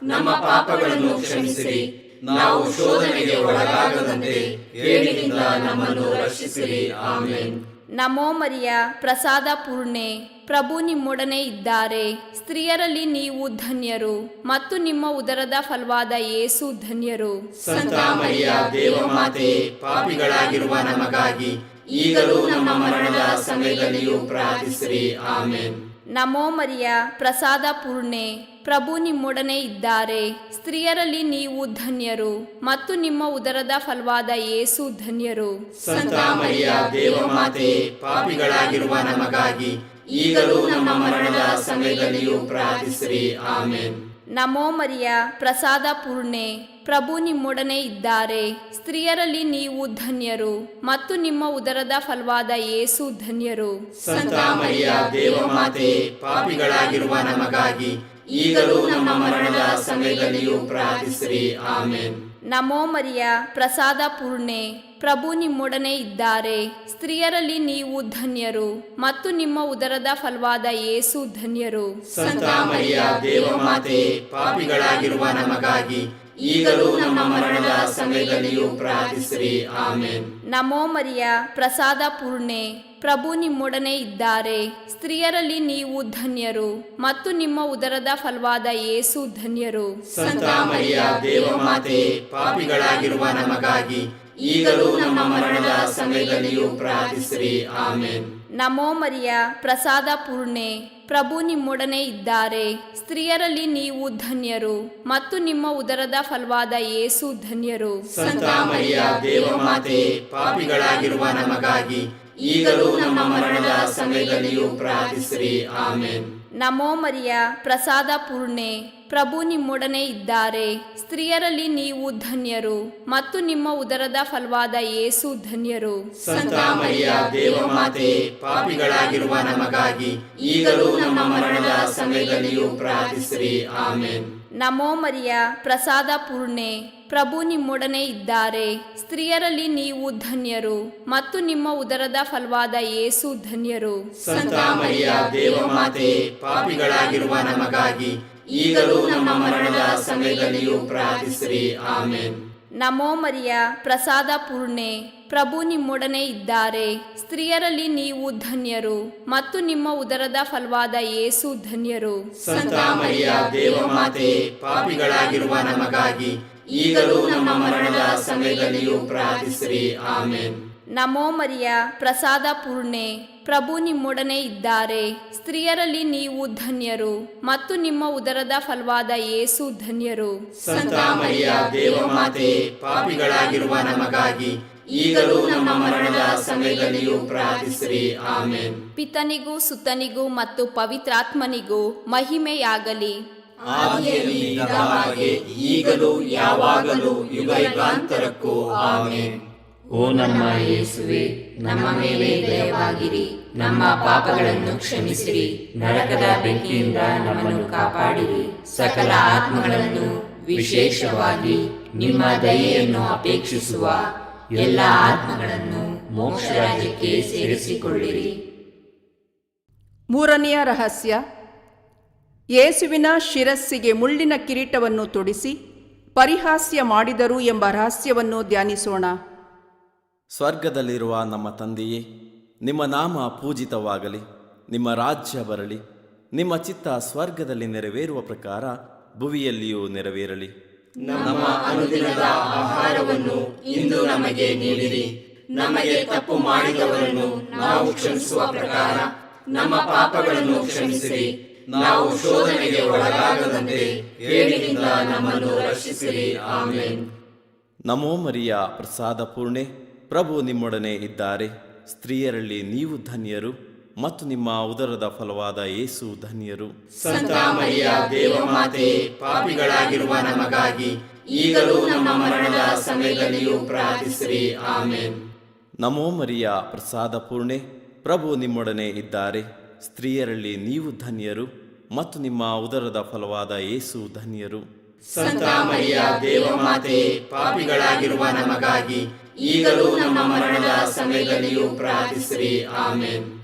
ನಮ್ಮ ಪಾಪಗಳನ್ನು ಕ್ಷಮಿಸಿರಿ. ನಾವು ಶೋಧನೆಗೆ ಒಳಗಾಗದಂತೆ ಕೇಡಿನಿಂದ ನಮ್ಮನ್ನು ರಕ್ಷಿಸಿರಿ. ಆಮೆನ್. ನಮೋ ಮರಿಯ, ಪ್ರಸಾದ ಪೂರ್ಣೆ, ಪ್ರಭು ನಿಮ್ಮೊಡನೆ ಇದ್ದಾರೆ. ಸ್ತ್ರೀಯರಲ್ಲಿ ನೀವು ಧನ್ಯರು ಮತ್ತು ನಿಮ್ಮ ಉದರದ ಫಲವಾದ ಯೇಸು ಧನ್ಯರು. ಸಂತ ಮರಿಯ ದೇವಮಾತೆಯೇ, ಪಾಪಿಗಳಾಗಿರುವ ನಮಗಾಗಿ ಈಗಲೂ ನಮ್ಮ ಮರಣದ ಸಮಯದಲ್ಲಿಯೂ ಪ್ರಾರ್ಥಿಸಿರಿ. ಆಮೆನ್. ನಮೋ ಮರಿಯ, ಪ್ರಸಾದ ಪೂರ್ಣೆ, ಪ್ರಭು ನಿಮ್ಮೊಡನೆ ಇದ್ದಾರೆ. ಸ್ತ್ರೀಯರಲ್ಲಿ ನೀವು ಧನ್ಯರು ಮತ್ತು ನಿಮ್ಮ ಉದರದ ಫಲವಾದ ಯೇಸು ಧನ್ಯರು. ಸಂತ ಮರಿಯ ದೇವಮಾತೆಯೇ, ಪಾಪಿಗಳಾಗಿರುವ ನಮಗಾಗಿ ಈಗಲೂ ನಮ್ಮ ಮರಣದ ಸಮಯದಲ್ಲಿಯೂ ಪ್ರಾರ್ಥಿಸಿರಿ. ಆಮೆನ್. ನಮೋ ಮರಿಯ, ಪ್ರಸಾದ ಪೂರ್ಣೆ, ಪ್ರಭು ನಿಮ್ಮೊಡನೆ ಇದ್ದಾರೆ. ಸ್ತ್ರೀಯರಲ್ಲಿ ನೀವು ಧನ್ಯರು ಮತ್ತು ನಿಮ್ಮ ಉದರದ ಫಲವಾದ ಯೇಸು ಧನ್ಯರು. ಸಂತ ಮರಿಯ ದೇವಮಾತೆಯೇ, ಪಾಪಿಗಳಾಗಿರುವ ನಮಗಾಗಿ ಈಗಲೂ ನಮ್ಮ ಮರಣದ ಸಮಯದಲ್ಲಿಯೂ ಪ್ರಾರ್ಥಿಸಿರಿ. ಆಮೆನ್. ನಮೋ ಮರಿಯ, ಪ್ರಸಾದ ಪೂರ್ಣೆ, ಪ್ರಭು ನಿಮ್ಮೊಡನೆ ಇದ್ದಾರೆ. ಸ್ತ್ರೀಯರಲ್ಲಿ ನೀವು ಧನ್ಯರು ಮತ್ತು ನಿಮ್ಮ ಉದರದ ಫಲವಾದ ಯೇಸು ಧನ್ಯರು. ಸಂತ ಮರಿಯ ದೇವಮಾತೆಯೇ, ಪಾಪಿಗಳಾಗಿರುವ ನಮಗಾಗಿ ಈಗಲೂ ನಮ್ಮ ಮರಣದ ಸಮಯದಲ್ಲಿಯೂ ಪ್ರಾರ್ಥಿಸಿರಿ. ಆಮೆನ್. ನಮೋ ಮರಿಯ, ಪ್ರಸಾದ ಪೂರ್ಣೆ, ಪ್ರಭು ನಿಮ್ಮೊಡನೆ ಇದ್ದಾರೆ. ಸ್ತ್ರೀಯರಲ್ಲಿ ನೀವು ಧನ್ಯರು ಮತ್ತು ನಿಮ್ಮ ಉದರದ ಫಲವಾದ ಯೇಸು ಧನ್ಯರು. ಸಂತ ಮರಿಯ ದೇವಮಾತೆಯೇ, ಪಾಪಿಗಳಾಗಿರುವ ನಮಗಾಗಿ ಈಗಲೂ ನಮ್ಮ ಮರಣದ ಸಮಯದಲ್ಲಿಯೂ ಪ್ರಾರ್ಥಿಸಿರಿ. ಆಮೆನ್. ನಮೋ ಮರಿಯ, ಪ್ರಸಾದ ಪೂರ್ಣೆ, ಪ್ರಭು ನಿಮ್ಮೊಡನೆ ಇದ್ದಾರೆ. ಸ್ತ್ರೀಯರಲ್ಲಿ ನೀವು ಧನ್ಯರು ಮತ್ತು ನಿಮ್ಮ ಉದರದ ಫಲವಾದ ಯೇಸು ಧನ್ಯರು. ಸಂತ ಮರಿಯ ದೇವಮಾತೆಯೇ, ಪಾಪಿಗಳಾಗಿರುವ ನಮಗಾಗಿ ಈಗಲೂ ನಮ್ಮ ಮರಣದ ಸಮಯದಲ್ಲಿಯೂ ಪ್ರಾರ್ಥಿಸಿರಿ. ಆಮೆನ್. ನಮೋ ಮರಿಯ, ಪ್ರಸಾದ ಪೂರ್ಣೆ, ಪ್ರಭು ನಿಮ್ಮೊಡನೆ ಇದ್ದಾರೆ. ಸ್ತ್ರೀಯರಲ್ಲಿ ನೀವು ಧನ್ಯರು ಮತ್ತು ನಿಮ್ಮ ಉದರದ ಫಲವಾದ ಯೇಸು ಧನ್ಯರು. ಸಂತ ಮರಿಯ ದೇವಮಾತೆಯೇ, ಪಾಪಿಗಳಾಗಿರುವ ನಮಗಾಗಿ ಈಗಲೂ ನಮ್ಮ ಮರಣದ ಸಮಯದಲ್ಲಿಯೂ ಪ್ರಾರ್ಥಿಸಿರಿ. ಆಮೆನ್. ನಮೋ ಮರಿಯ, ಪ್ರಸಾದ ಪೂರ್ಣೆ, ಪ್ರಭು ನಿಮ್ಮೊಡನೆ ಇದ್ದಾರೆ. ಸ್ತ್ರೀಯರಲ್ಲಿ ನೀವು ಧನ್ಯರು ಮತ್ತು ನಿಮ್ಮ ಉದರದ ಫಲವಾದ ಯೇಸು ಧನ್ಯರು. ಸಂತ ಮರಿಯ ದೇವಮಾತೆಯೇ, ಪಾಪಿಗಳಾಗಿರುವ ನಮಗಾಗಿ ಈಗಲೂ ನಮ್ಮ ಮರಣದ ಸಮಯದಲ್ಲಿಯೂ ಪ್ರಾರ್ಥಿಸಿರಿ. ಆಮೆನ್. ನಮೋ ಮರಿಯ, ಪ್ರಸಾದ ಪೂರ್ಣೆ, ಪ್ರಭು ನಿಮ್ಮೊಡನೆ ಇದ್ದಾರೆ. ಸ್ತ್ರೀಯರಲ್ಲಿ ನೀವು ಧನ್ಯರು ಮತ್ತು ನಿಮ್ಮ ಉದರದ ಫಲವಾದ ಯೇಸು ಧನ್ಯರು. ಸಂತ ಮರಿಯ ದೇವಮಾತೆಯೇ, ಪಾಪಿಗಳಾಗಿರುವ ನಮಗಾಗಿ ಈಗಲೂ ನಮ್ಮ ಮರಣದ ಸಮಯದಲ್ಲಿಯೂ ಪ್ರಾರ್ಥಿಸಿರಿ. ಆಮೆನ್. ನಮೋ ಮರಿಯ, ಪ್ರಸಾದ ಪೂರ್ಣೆ, ಪ್ರಭು ನಿಮ್ಮೊಡನೆ ಇದ್ದಾರೆ. ಸ್ತ್ರೀಯರಲ್ಲಿ ನೀವು ಧನ್ಯರು ಮತ್ತು ನಿಮ್ಮ ಉದರದ ಫಲವಾದ ಯೇಸು ಧನ್ಯರು. ಸಂತ ಮರಿಯ ದೇವಮಾತೆಯೇ, ಪಾಪಿಗಳಾಗಿರುವ ನಮಗಾಗಿ ಈಗಲೂ ನಮ್ಮ ಮರಣದ ಸಮಯದಲ್ಲಿಯೂ ಪ್ರಾರ್ಥಿಸಿರಿ. ಆಮೆನ್. ಪಿತನಿಗೂ ಸುತನಿಗೂ ಮತ್ತು ಪವಿತ್ರಾತ್ಮನಿಗೂ ಮಹಿಮೆಯಾಗಲಿ. ಆದಿಯಲ್ಲಿ ಇದ್ದ ಹಾಗೆ ಈಗಲೂ ಯಾವಾಗಲೂ ಯುಗಯುಗಾಂತರಕ್ಕೂ. ಆಮೆನ್. ಓ ನಮ್ಮ ಯೇಸುವೆ, ನಮ್ಮ ಮೇಲೆ ದಯವಾಗಿರಿ, ನಮ್ಮ ಪಾಪಗಳನ್ನು ಕ್ಷಮಿಸಿರಿ, ನರಕದ ಬೆಂಕಿಯಿಂದ ನಮ್ಮನ್ನು ಕಾಪಾಡಿರಿ, ಸಕಲ ಆತ್ಮಗಳನ್ನು ವಿಶೇಷವಾಗಿ ನಿಮ್ಮ ದಯೆಯನ್ನು ಅಪೇಕ್ಷಿಸುವ ಎಲ್ಲ ಆತ್ಮಗಳನ್ನು ಮೋಕ್ಷ ರಾಜ್ಯಕ್ಕೆ ಸೇರಿಸಿಕೊಳ್ಳಿರಿ. ಮೂರನೆಯ ರಹಸ್ಯ, ಯೇಸುವಿನ ಶಿರಸ್ಸಿಗೆ ಮುಳ್ಳಿನ ಕಿರೀಟವನ್ನು ತೊಡಿಸಿ ಪರಿಹಾಸ್ಯ ಮಾಡಿದರು ಎಂಬ ರಹಸ್ಯವನ್ನು ಧ್ಯಾನಿಸೋಣ. ಸ್ವರ್ಗದಲ್ಲಿರುವ ನಮ್ಮ ತಂದೆಯೇ, ನಿಮ್ಮ ನಾಮ ಪೂಜಿತವಾಗಲಿ, ನಿಮ್ಮ ರಾಜ್ಯ ಬರಲಿ, ನಿಮ್ಮ ಚಿತ್ತ ಸ್ವರ್ಗದಲ್ಲಿ ನೆರವೇರುವ ಪ್ರಕಾರ ಭುವಿಯಲ್ಲಿಯೂ ನೆರವೇರಲಿ. ನಮ್ಮ ಅನುದಿನದ ಆಹಾರವನ್ನು ಇಂದು ನಮಗೆ ನೀಡಿರಿ. ನಮಗೆ ತಪ್ಪು ಮಾಡಿದವರನ್ನು ನಾವು ಕ್ಷಮಿಸುವ ಪ್ರಕಾರ ನಮ್ಮ ಪಾಪಗಳನ್ನು ಕ್ಷಮಿಸಿರಿ. ನಾವು ಶೋಧನೆಗೆ ಒಳಗಾಗದಂತೆ ಕೇಡಿನಿಂದ ನಮ್ಮನ್ನು ರಕ್ಷಿಸಿರಿ. ಆಮೆನ್. ನಮೋ ಮರಿಯ, ಪ್ರಸಾದ ಪೂರ್ಣೆ, ಪ್ರಭು ನಿಮ್ಮೊಡನೆ ಇದ್ದಾರೆ. ಸ್ತ್ರೀಯರಲ್ಲಿ ನೀವು ಧನ್ಯರು ಮತ್ತು ನಿಮ್ಮ ಉದರದ ಫಲವಾದ ಯೇಸು ಧನ್ಯರು. ಸಂತ ಮರಿಯ ದೇವಮಾತೆ, ಪಾಪಿಗಳಾಗಿರುವ ನಮಗಾಗಿ ಈಗಲೂ ನಮ್ಮ ಮರಣದ ಸಮಯದಲ್ಲಿಯೂ ಪ್ರಾರ್ಥಿಸಿರಿ. ಆಮೇನ್. ನಮೋ ಮರಿಯ ಪ್ರಸಾದ ಪೂರ್ಣೆ, ಪ್ರಭು ನಿಮ್ಮೊಡನೆ ಇದ್ದಾರೆ. ಸ್ತ್ರೀಯರಲ್ಲಿ ನೀವು ಧನ್ಯರು ಮತ್ತು ನಿಮ್ಮ ಉದರದ ಫಲವಾದ ಯೇಸು ಧನ್ಯರು. ಸಂತ ಮರಿಯ ದೇವಮಾತೆ, ಪಾಪಿಗಳಾಗಿರುವ ನಮಗಾಗಿ ಈಗಲೂ ನಮ್ಮ ಮರಣದ ಸಮಯದಲ್ಲಿಯೂ ಪ್ರಾರ್ಥಿಸಿರಿ. ಆಮೇನ್.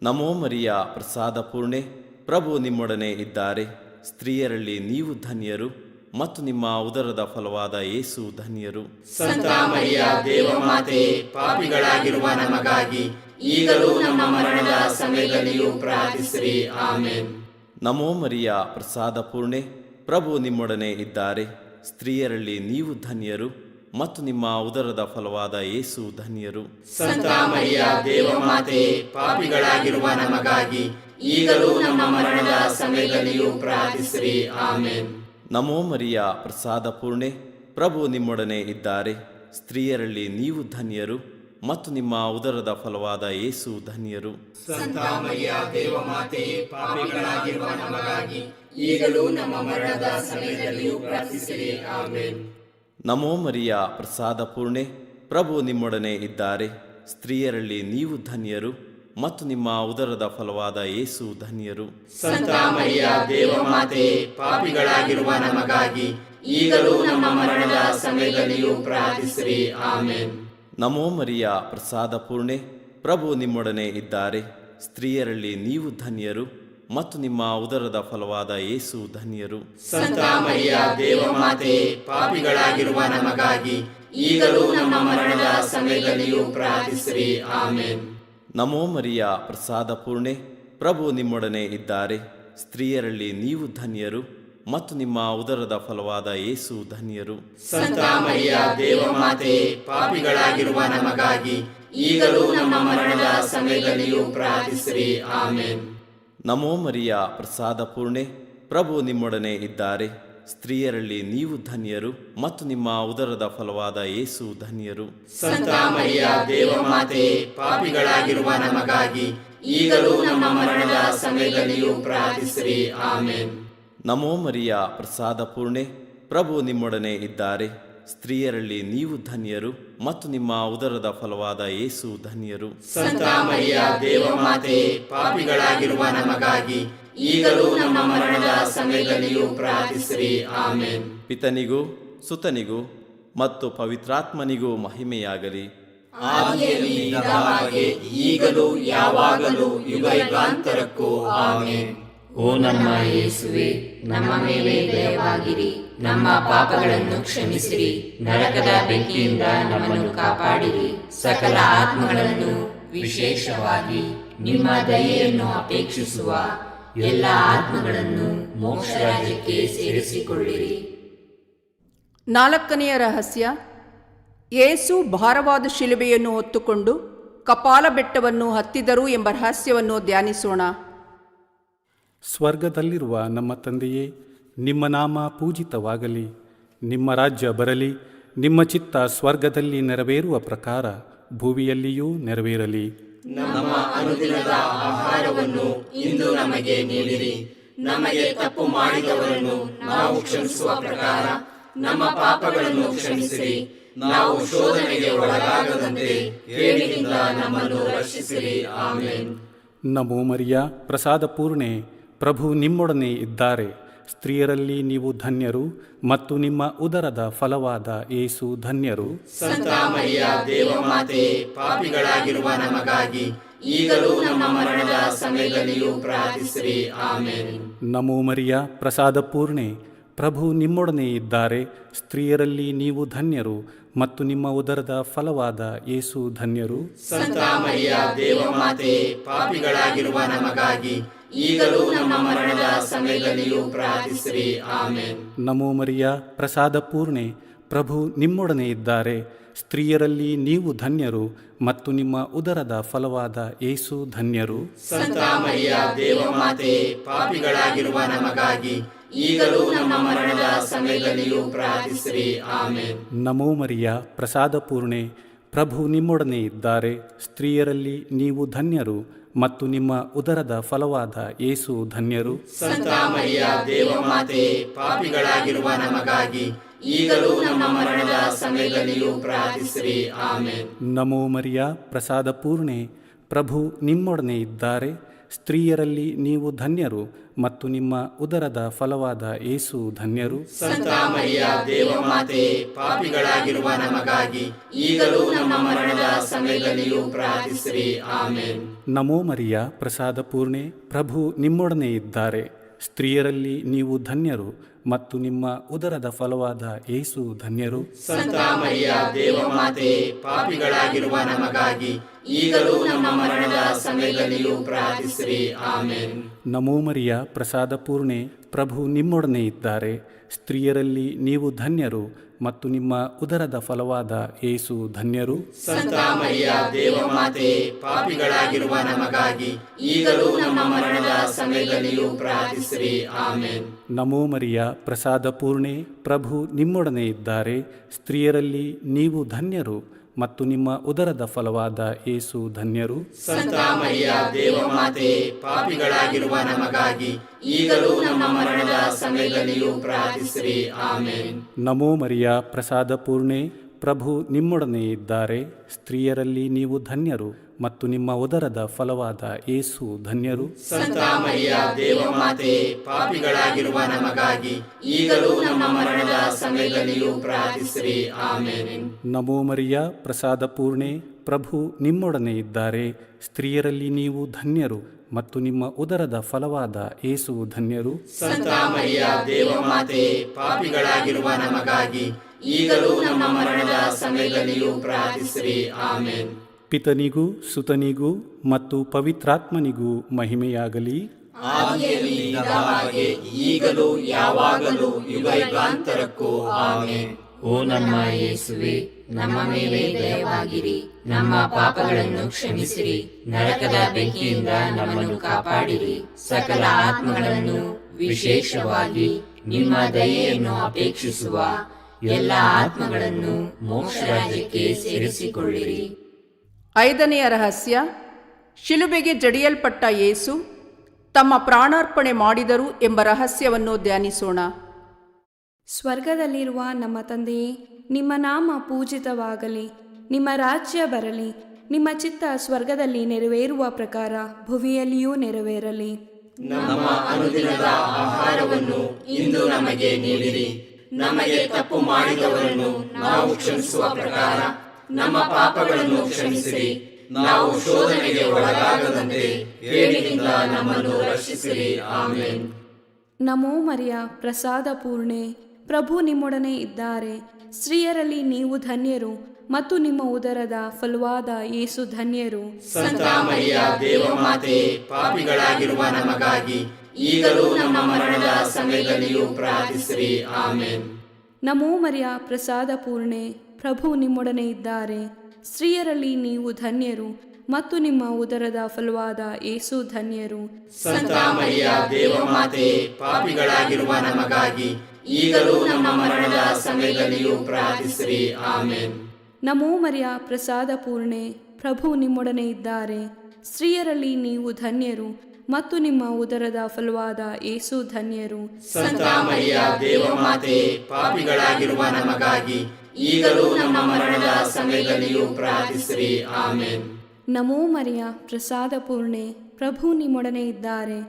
ನಮೋ ಮರಿಯ ಪ್ರಸಾದ ಪೂರ್ಣೆ, ಪ್ರಭು ನಿಮ್ಮೊಡನೆ ಇದ್ದಾರೆ. ಸ್ತ್ರೀಯರಲ್ಲಿ ನೀವು ಧನ್ಯರು ಮತ್ತು ನಿಮ್ಮ ಉದರದ ಫಲವಾದ ಯೇಸು ಧನ್ಯರು. ಸಂತ ಮರಿಯ ದೇವಮಾತೆ, ಪಾಪಿಗಳಾಗಿರುವ ನಮಗಾಗಿ ಈಗಲೂ ನಮ್ಮ ಮರಣದ ಸಮಯದಲ್ಲಿಯೂ ಪ್ರಾರ್ಥಿಸಿರಿ. ಆಮೇನ್. ನಮೋ ಮರಿಯ ಪ್ರಸಾದ ಪೂರ್ಣೆ, ಪ್ರಭು ನಿಮ್ಮೊಡನೆ ಇದ್ದಾರೆ. ಸ್ತ್ರೀಯರಲ್ಲಿ ನೀವು ಧನ್ಯರು ಮತ್ತು ನಿಮ್ಮ ಉದರದ ಫಲವಾದ ಯೇಸು ಧನ್ಯರು. ಸಂತ ಮರಿಯ ದೇವಮಾತೆ, ಪಾಪಿಗಳಾಗಿರುವ ನಮಗಾಗಿ ಈಗಲೂ ನಮ್ಮ ಮರಣದ ಸಮಯದಲ್ಲಿಯೂ ಪ್ರಾರ್ಥಿಸಿರಿ. ಆಮೇನ್. ನಮೋ ಮರಿಯ ಪ್ರಸಾದ ಪೂರ್ಣೆ, ಪ್ರಭು ನಿಮ್ಮೊಡನೆ ಇದ್ದಾರೆ. ಸ್ತ್ರೀಯರಲ್ಲಿ ನೀವು ಧನ್ಯರು ಮತ್ತು ನಿಮ್ಮ ಉದರದ ಫಲವಾದ ಯೇಸು ಧನ್ಯರು. ಸಂತ ಮರಿಯ ದೇವಮಾತೆ, ಪಾಪಿಗಳಾಗಿರುವ ನಮಗಾಗಿ ಈಗಲೂ ನಮ್ಮ ಮರಣದ ಸಮಯದಲ್ಲಿಯೂ ಪ್ರಾರ್ಥಿಸಿರಿ. ಆಮೇನ್. ನಮೋ ಮರಿಯ ಪ್ರಸಾದ ಪೂರ್ಣೆ, ಪ್ರಭು ನಿಮ್ಮೊಡನೆ ಇದ್ದಾರೆ. ಸ್ತ್ರೀಯರಲ್ಲಿ ನೀವು ಧನ್ಯರು ಮತ್ತು ನಿಮ್ಮ ಉದರದ ಫಲವಾದ ಯೇಸು ಧನ್ಯರು. ಸಂತ ಮರಿಯ ದೇವಮಾತೆ, ಪಾಪಿಗಳಾಗಿರುವ ನಮಗಾಗಿ ಈಗಲೂ ನಮ್ಮ ಮರಣದ ಸಮಯದಲ್ಲಿಯೂ ಪ್ರಾರ್ಥಿಸಿರಿ. ಆಮೇನ್. ನಮೋ ಮರಿಯ ಪ್ರಸಾದ ಪೂರ್ಣೆ, ಪ್ರಭು ನಿಮ್ಮೊಡನೆ ಇದ್ದಾರೆ. ಸ್ತ್ರೀಯರಲ್ಲಿ ನೀವು ಧನ್ಯರು ಮತ್ತು ನಿಮ್ಮ ಉದರದ ಫಲವಾದ ಯೇಸು ಧನ್ಯರು. ಸಂತ ಮರಿಯ ದೇವಮಾತೆ, ಪಾಪಿಗಳಾಗಿರುವ ನಮಗಾಗಿ ಈಗಲೂ ನಮ್ಮ ಮರಣದ ಸಮಯದಲ್ಲಿಯೂ ಪ್ರಾರ್ಥಿಸಿರಿ. ಆಮೇನ್. ನಮೋ ಮರಿಯ ಪ್ರಸಾದ ಪೂರ್ಣೆ, ಪ್ರಭು ನಿಮ್ಮೊಡನೆ ಇದ್ದಾರೆ. ಸ್ತ್ರೀಯರಲ್ಲಿ ನೀವು ಧನ್ಯರು ಮತ್ತು ನಿಮ್ಮ ಉದರದ ಫಲವಾದ ಯೇಸು ಧನ್ಯರು. ಸಂತ ಮರಿಯ ದೇವಮಾತೆ, ಪಾಪಿಗಳಾಗಿರುವ ನಮಗಾಗಿ ಈಗಲೂ ನಮ್ಮ ಮರಣದ ಸಮಯದಲ್ಲಿಯೂ ಪ್ರಾರ್ಥಿಸಿರಿ. ಆಮೇನ್. ನಮೋ ಮರಿಯ ಪ್ರಸಾದ ಪೂರ್ಣೆ, ಪ್ರಭು ನಿಮ್ಮೊಡನೆ ಇದ್ದಾರೆ. ಸ್ತ್ರೀಯರಲ್ಲಿ ನೀವು ಧನ್ಯರು ಮತ್ತು ನಿಮ್ಮ ಉದರದ ಫಲವಾದ ಯೇಸು ಧನ್ಯರು. ಸಂತ ಮರಿಯ ದೇವಮಾತೆ, ಪಾಪಿಗಳಾಗಿರುವ ನಮಗಾಗಿ ಈಗಲೂ ನಮ್ಮ ಮರಣದ ಸಮಯದಲ್ಲಿಯೂ ಪ್ರಾರ್ಥಿಸಿರಿ. ಆಮೇನ್. ನಮೋ ಮರಿಯ ಪ್ರಸಾದ ಪೂರ್ಣೆ, ಪ್ರಭು ನಿಮ್ಮೊಡನೆ ಇದ್ದಾರೆ. ಸ್ತ್ರೀಯರಲ್ಲಿ ನೀವು ಧನ್ಯರು ಮತ್ತು ನಿಮ್ಮ ಉದರದ ಫಲವಾದ ಯೇಸು ಧನ್ಯರು. ಸಂತ ಮರಿಯ ದೇವಮಾತೆ, ಪಾಪಿಗಳಾಗಿರುವ ನಮಗಾಗಿ ಈಗಲೂ ನಮ್ಮ ಮರಣದ ಸಮಯದಲ್ಲಿಯೂ ಪ್ರಾರ್ಥಿಸಿರಿ. ಆಮೇನ್. ಪಿತನಿಗೂ ಸುತನಿಗೂ ಮತ್ತು ಪವಿತ್ರಾತ್ಮನಿಗೂ ಮಹಿಮೆಯಾಗಲಿ. ಆದಿಯಲ್ಲಿ ಇದ್ದ ಹಾಗೆ ಈಗಲೂ ಯಾವಾಗಲೂ ಯುಗಾಂತರಕ್ಕೂ. ಆಮೇನ್. ಓ ನಮ್ಮ ಯೇಸುವೆ, ನಮ್ಮ ಮೇಲೆ ದಯವಾಗಿರಿ, ನಮ್ಮ ಪಾಪಗಳನ್ನು ಕ್ಷಮಿಸಿರಿ, ನರಕದ ಬೆಂಕಿಯಿಂದ ನಮ್ಮನ್ನು ಕಾಪಾಡಿರಿ, ಸಕಲ ಆತ್ಮಗಳನ್ನು ವಿಶೇಷವಾಗಿ ನಿಮ್ಮ ದಯೆಯನ್ನು ಅಪೇಕ್ಷಿಸುವ ಎಲ್ಲ ಆತ್ಮಗಳನ್ನು ಮೋಕ್ಷ ರಾಜ್ಯಕ್ಕೆ ಸೇರಿಸಿಕೊಳ್ಳಿರಿ. 4ನೆಯ ರಹಸ್ಯ, ಯೇಸು ಭಾರವಾದ ಶಿಲುಬೆಯನ್ನು ಹೊತ್ತುಕೊಂಡು ಕಪಾಲ ಬೆಟ್ಟವನ್ನು ಹತ್ತಿದರು ಎಂಬ ರಹಸ್ಯವನ್ನು ಧ್ಯಾನಿಸೋಣ. ಸ್ವರ್ಗದಲ್ಲಿರುವ ನಮ್ಮ ತಂದೆಯೇ, ನಿಮ್ಮ ನಾಮ ಪೂಜಿತವಾಗಲಿ, ನಿಮ್ಮ ರಾಜ್ಯ ಬರಲಿ, ನಿಮ್ಮ ಚಿತ್ತ ಸ್ವರ್ಗದಲ್ಲಿ ನೆರವೇರುವ ಪ್ರಕಾರ ಭೂಮಿಯಲ್ಲಿಯೂ ನೆರವೇರಲಿ. ನಮ್ಮ ಅನುದಿನದ ಆಹಾರವನ್ನು ಇಂದು ನಮಗೆ ನೀಡಿರಿ. ನಮಗೆ ತಪ್ಪು ಮಾಡಿದವರನ್ನು ನಾವು ಕ್ಷಮಿಸುವ ಪ್ರಕಾರ ನಮ್ಮ ಪಾಪಗಳನ್ನು ಕ್ಷಮಿಸಿರಿ. ನಾವು ಶೋಧನೆಗೆ ಒಳಗಾಗದಂತೆ ಕೇಡಿನಿಂದ ನಮ್ಮನ್ನು ರಕ್ಷಿಸಿರಿ. ಆಮೇನ್. ನಮೋ ಮರಿಯ ಪ್ರಸಾದ ಪೂರ್ಣೆ, ಪ್ರಭು ನಿಮ್ಮೊಡನೆ ಇದ್ದಾರೆ. ಸ್ತ್ರೀಯರಲ್ಲಿ ನೀವು ಧನ್ಯರು ಮತ್ತು ನಿಮ್ಮ ಉದರದ ಫಲವಾದ ಯೇಸು ಧನ್ಯರು. ಸಂತ ಮರಿಯ ದೇವಮಾತೆ, ಪಾಪಿಗಳಾಗಿರುವ ನಮಗಾಗಿ ಈಗಲೂ ನಮ್ಮ ಮರಣದ ಸಮಯದಲ್ಲಿಯೂ ಪ್ರಾರ್ಥಿಸಿರಿ. ಆಮೇನ್. ನಮೋ ಮರಿಯ ಪ್ರಸಾದ ಪೂರ್ಣೆ, ಪ್ರಭು ನಿಮ್ಮೊಡನೆ ಇದ್ದಾರೆ. ಸ್ತ್ರೀಯರಲ್ಲಿ ನೀವು ಧನ್ಯರು ಮತ್ತು ನಿಮ್ಮ ಉದರದ ಫಲವಾದ ಯೇಸು ಧನ್ಯರು. ಸಂತ ಮರಿಯ ದೇವಮಾತೆ, ಪಾಪಿಗಳಾಗಿರುವ ನಮಗಾಗಿ ಈಗಲೂ ನಮ್ಮ ಮರಣದ ಸಮಯದಲ್ಲಿಯೂ ಪ್ರಾರ್ಥಿಸಿರಿ. ಆಮೇನ್. ನಮೋ ಮರಿಯ ಪ್ರಸಾದ ಪೂರ್ಣೆ, ಪ್ರಭು ನಿಮ್ಮೊಡನೆ ಇದ್ದಾರೆ. ಸ್ತ್ರೀಯರಲ್ಲಿ ನೀವು ಧನ್ಯರು ಮತ್ತು ನಿಮ್ಮ ಉದರದ ಫಲವಾದ ಯೇಸು ಧನ್ಯರು. ಸಂತ ಮರಿಯ ದೇವಮಾತೆ, ಪಾಪಿಗಳಾಗಿರುವ ನಮಗಾಗಿ ಈಗಲೂ ನಮ್ಮ ಮರಣದ ಸಮಯದಲ್ಲಿಯೂ ಪ್ರಾರ್ಥಿಸಿರಿ. ಆಮೇನ್. ನಮೋ ಮರಿಯ ಪ್ರಸಾದ ಪೂರ್ಣೆ, ಪ್ರಭು ನಿಮ್ಮೊಡನೆ ಇದ್ದಾರೆ. ಸ್ತ್ರೀಯರಲ್ಲಿ ನೀವು ಧನ್ಯರು ಮತ್ತು ನಿಮ್ಮ ಉದರದ ಫಲವಾದ ಯೇಸು ಧನ್ಯರು. ಸಂತ ಮರಿಯ ದೇವಮಾತೆ, ಪಾಪಿಗಳಾಗಿರುವ ನಮಗಾಗಿ ಈಗಲೂ ನಮ್ಮ ಮರಣದ ಸಮಯದಲ್ಲಿಯೂ ಪ್ರಾರ್ಥಿಸಿರಿ. ಆಮೇನ್. ನಮೋ ಮರಿಯ, ಪ್ರಸಾದ ಪೂರ್ಣೆ, ಪ್ರಭು ನಿಮ್ಮೊಡನೆ ಇದ್ದಾರೆ. ಸ್ತ್ರೀಯರಲ್ಲಿ ನೀವು ಧನ್ಯರು ಮತ್ತು ನಿಮ್ಮ ಉದರದ ಫಲವಾದ ಯೇಸು ಧನ್ಯರು. ಸಂತ ಮರಿಯ ದೇವಮಾತೆ, ಪಾಪಿಗಳಾಗಿರುವ ನಮಗಾಗಿ ಈಗಲೂ ನಮ್ಮ ಮರಣದ ಸಮಯದಲ್ಲಿಯೂ ಪ್ರಾರ್ಥಿಸಿರಿ. ಆಮೇನ್. ನಮೋ ಮರಿಯ, ಪ್ರಸಾದ ಪೂರ್ಣೆ, ಪ್ರಭು ನಿಮ್ಮೊಡನೆ ಇದ್ದಾರೆ. ಸ್ತ್ರೀಯರಲ್ಲಿ ನೀವು ಧನ್ಯರು ಮತ್ತು ನಿಮ್ಮ ಉದರದ ಫಲವಾದ ಯೇಸು ಧನ್ಯರು. ಸಂತ ಮರಿಯ ದೇವಮಾತೆ, ಪಾಪಿಗಳಾಗಿರುವ ನಮಗಾಗಿ ಈಗಲೂ ನಮ್ಮ ಮರಣದ ಸಮಯದಲ್ಲಿಯೂ ಪ್ರಾರ್ಥಿಸಿರಿ. ಆಮೇನ್. ನಮೋ ಮರಿಯ, ಪ್ರಸಾದ ಪೂರ್ಣೆ, ಪ್ರಭು ನಿಮ್ಮೊಡನೆ ಇದ್ದಾರೆ. ಸ್ತ್ರೀಯರಲ್ಲಿ ನೀವು ಧನ್ಯರು ಮತ್ತು ನಿಮ್ಮ ಉದರದ ಫಲವಾದ ಯೇಸು ಧನ್ಯರು. ಸಂತ ಮರಿಯ ದೇವಮಾತೆ, ಪಾಪಿಗಳಾಗಿರುವ ನಮಗಾಗಿ ಈಗಲೂ ನಮ್ಮ ಮರಣದ ಸಮಯದಲ್ಲಿಯೂ ಪ್ರಾರ್ಥಿಸಿರಿ. ಆಮೇನ್. ನಮೋ ಮರಿಯ, ಪ್ರಸಾದ ಪೂರ್ಣೆ, ಪ್ರಭು ನಿಮ್ಮೊಡನೆ ಇದ್ದಾರೆ. ಸ್ತ್ರೀಯರಲ್ಲಿ ನೀವು ಧನ್ಯರು ಮತ್ತು ನಿಮ್ಮ ಉದರದ ಫಲವಾದ ಯೇಸು ಧನ್ಯರು. ಸಂತ ಮರಿಯ ದೇವಮಾತೆ, ಪಾಪಿಗಳಾಗಿರುವ ನಮಗಾಗಿ ಈಗಲೂ ನಮ್ಮ ಮರಣದ ಸಮಯದಲ್ಲಿಯೂ ಪ್ರಾರ್ಥಿಸಿರಿ. ಆಮೇನ್. ನಮೋ ಮರಿಯ, ಪ್ರಸಾದ ಪೂರ್ಣೆ, ಪ್ರಭು ನಿಮ್ಮೊಡನೆ ಇದ್ದಾರೆ. ಸ್ತ್ರೀಯರಲ್ಲಿ ನೀವು ಧನ್ಯರು ಮತ್ತು ನಿಮ್ಮ ಉದರದ ಫಲವಾದ ಯೇಸು ಧನ್ಯರು. ಸಂತ ಮರಿಯ ದೇವಮಾತೆ, ಪಾಪಿಗಳಾಗಿರುವ ನಮಗಾಗಿ ಈಗಲೂ ನಮ್ಮ ಮರಣದ ಸಮಯದಲ್ಲಿಯೂ ಪ್ರಾರ್ಥಿಸಿರಿ. ಆಮೇನ್. ನಮೋ ಮರಿಯ, ಪ್ರಸಾದ ಪೂರ್ಣೆ, ಪ್ರಭು ನಿಮ್ಮೊಡನೆ ಇದ್ದಾರೆ. ಸ್ತ್ರೀಯರಲ್ಲಿ ನೀವು ಧನ್ಯರು ಮತ್ತು ನಿಮ್ಮ ಉದರದ ಫಲವಾದ ಯೇಸು ಧನ್ಯರು. ಸಂತ ಮರಿಯ ದೇವಮಾತೆ, ಪಾಪಿಗಳಾಗಿರುವ ನಮಗಾಗಿ ಈಗಲೂ ನಮ್ಮ ಮರಣದ ಸಮಯದಲ್ಲಿಯೂ ಪ್ರಾರ್ಥಿಸಿರಿ. ಆಮೇನ್. ಪಿತನಿಗೂ ಸುತನಿಗೂ ಮತ್ತು ಪವಿತ್ರಾತ್ಮನಿಗೂ ಮಹಿಮೆಯಾಗಲಿ. ಆದಿಯಲ್ಲಿ ಇದ್ದ ಹಾಗೆ ಈಗಲೂ ಯಾವಾಗಲೂ ಯುಗಾಂತರಕ್ಕೂ. ಆಮೇನ್. ಓ ನಮ್ಮ ಯೇಸುವೆ, ನಮ್ಮ ಮೇಲೆ ದಯವಾಗಿರಿ. ನಮ್ಮ ಪಾಪಗಳನ್ನು ಕ್ಷಮಿಸಿರಿ. ನರಕದ ಬೆಂಕಿಯಿಂದ ನಮ್ಮನ್ನು ಕಾಪಾಡಿರಿ. ಸಕಲ ಆತ್ಮಗಳನ್ನು, ವಿಶೇಷವಾಗಿ ನಿಮ್ಮ ದಯೆಯನ್ನು ಅಪೇಕ್ಷಿಸುವ ಎಲ್ಲ ಆತ್ಮಗಳನ್ನು ಮೋಕ್ಷ ರಾಜ್ಯಕ್ಕೆ ಸೇರಿಸಿಕೊಳ್ಳಿರಿ. 5ನೆಯ ರಹಸ್ಯ, ಶಿಲುಬೆಗೆ ಜಡಿಯಲ್ಪಟ್ಟ ಯೇಸು ತಮ್ಮ ಪ್ರಾಣಾರ್ಪಣೆ ಮಾಡಿದರು ಎಂಬ ರಹಸ್ಯವನ್ನು ಧ್ಯಾನಿಸೋಣ. ಸ್ವರ್ಗದಲ್ಲಿರುವ ನಮ್ಮ ತಂದೆಯೇ, ನಿಮ್ಮ ನಾಮ ಪೂಜಿತವಾಗಲಿ. ನಿಮ್ಮ ರಾಜ್ಯ ಬರಲಿ. ನಿಮ್ಮ ಚಿತ್ತ ಸ್ವರ್ಗದಲ್ಲಿ ನೆರವೇರುವ ಪ್ರಕಾರ ಭುವಿಯಲ್ಲಿಯೂ ನೆರವೇರಲಿ. ನಮ್ಮ ಅನುದಿನದ ಆಹಾರವನ್ನು ಇಂದು ನಮಗೆ ನೀಡಿರಿ. ನಮಗೆ ತಪ್ಪು ಮಾಡಿದವರನ್ನು ನಾವು ಕ್ಷಮಿಸುವ ಪ್ರಕಾರ ನಮ್ಮ ಪಾಪಗಳನ್ನು ಕ್ಷಮಿಸಿರಿ. ನಾವು ಶೋಧನೆಗೆ ಒಳಗಾಗದಂತೆ ಕೇಡಿನಿಂದ ನಮ್ಮನ್ನು ರಕ್ಷಿಸಿರಿ. ಆಮೇನ್. ನಮೋ ಮರಿಯ, ಪ್ರಸಾದ ಪೂರ್ಣೆ, ಪ್ರಭು ನಿಮ್ಮೊಡನೆ ಇದ್ದಾರೆ. ಸ್ತ್ರೀಯರಲ್ಲಿ ನೀವು ಧನ್ಯರು ಮತ್ತು ನಿಮ್ಮ ಉದರದ ಫಲವಾದ ಯೇಸು ಧನ್ಯರು. ಸಂತ ಮರಿಯ ದೇವಮಾತೆ, ಪಾಪಿಗಳಾಗಿರುವ ನಮಗಾಗಿ ಈಗಲೂ ನಮ್ಮ ಮರಣದ ಸಮಯದಲ್ಲಿಯೂ ಪ್ರಾರ್ಥಿಸಿರಿ. ಆಮೇನ್. ನಮೋ ಮರಿಯ, ಪ್ರಸಾದ ಪೂರ್ಣೆ, ಪ್ರಭು ನಿಮ್ಮೊಡನೆ ಇದ್ದಾರೆ. ಸ್ತ್ರೀಯರಲ್ಲಿ ನೀವು ಧನ್ಯರು ಮತ್ತು ನಿಮ್ಮ ಉದರದ ಫಲವಾದ ಯೇಸು ಧನ್ಯರು. ಸಂತ ಮರಿಯ ದೇವಮಾತೆ, ಪಾಪಿಗಳಾಗಿರುವ ನಮಗಾಗಿ ಈಗಲೂ ನಮ್ಮ ಮರಣದ ಸಮಯದಲ್ಲಿಯೂ ಪ್ರಾರ್ಥಿಸಿರಿ. ಆಮೇನ್. ನಮೋ ಮರಿಯ, ಪ್ರಸಾದ ಪೂರ್ಣೆ, ಪ್ರಭು ನಿಮ್ಮೊಡನೆ ಇದ್ದಾರೆ. ಸ್ತ್ರೀಯರಲ್ಲಿ ನೀವು ಧನ್ಯರು ಮತ್ತು ನಿಮ್ಮ ಉದರದ ಫಲವಾದ ಯೇಸು ಧನ್ಯರು. ಸಂತ ಮರಿಯ ದೇವಮಾತೆ, ಪಾಪಿಗಳಾಗಿರುವ ನಮಗಾಗಿ ಈಗಲೂ ನಮ್ಮ ಮರಣದ ಸಮಯದಲ್ಲಿಯೂ ಪ್ರಾರ್ಥಿಸಿರಿ. ಆಮೇನ್. ನಮೋ ಮರಿಯ, ಪ್ರಸಾದ ಪೂರ್ಣೆ, ಪ್ರಭು ನಿಮ್ಮೊಡನೆ ಇದ್ದಾರೆ.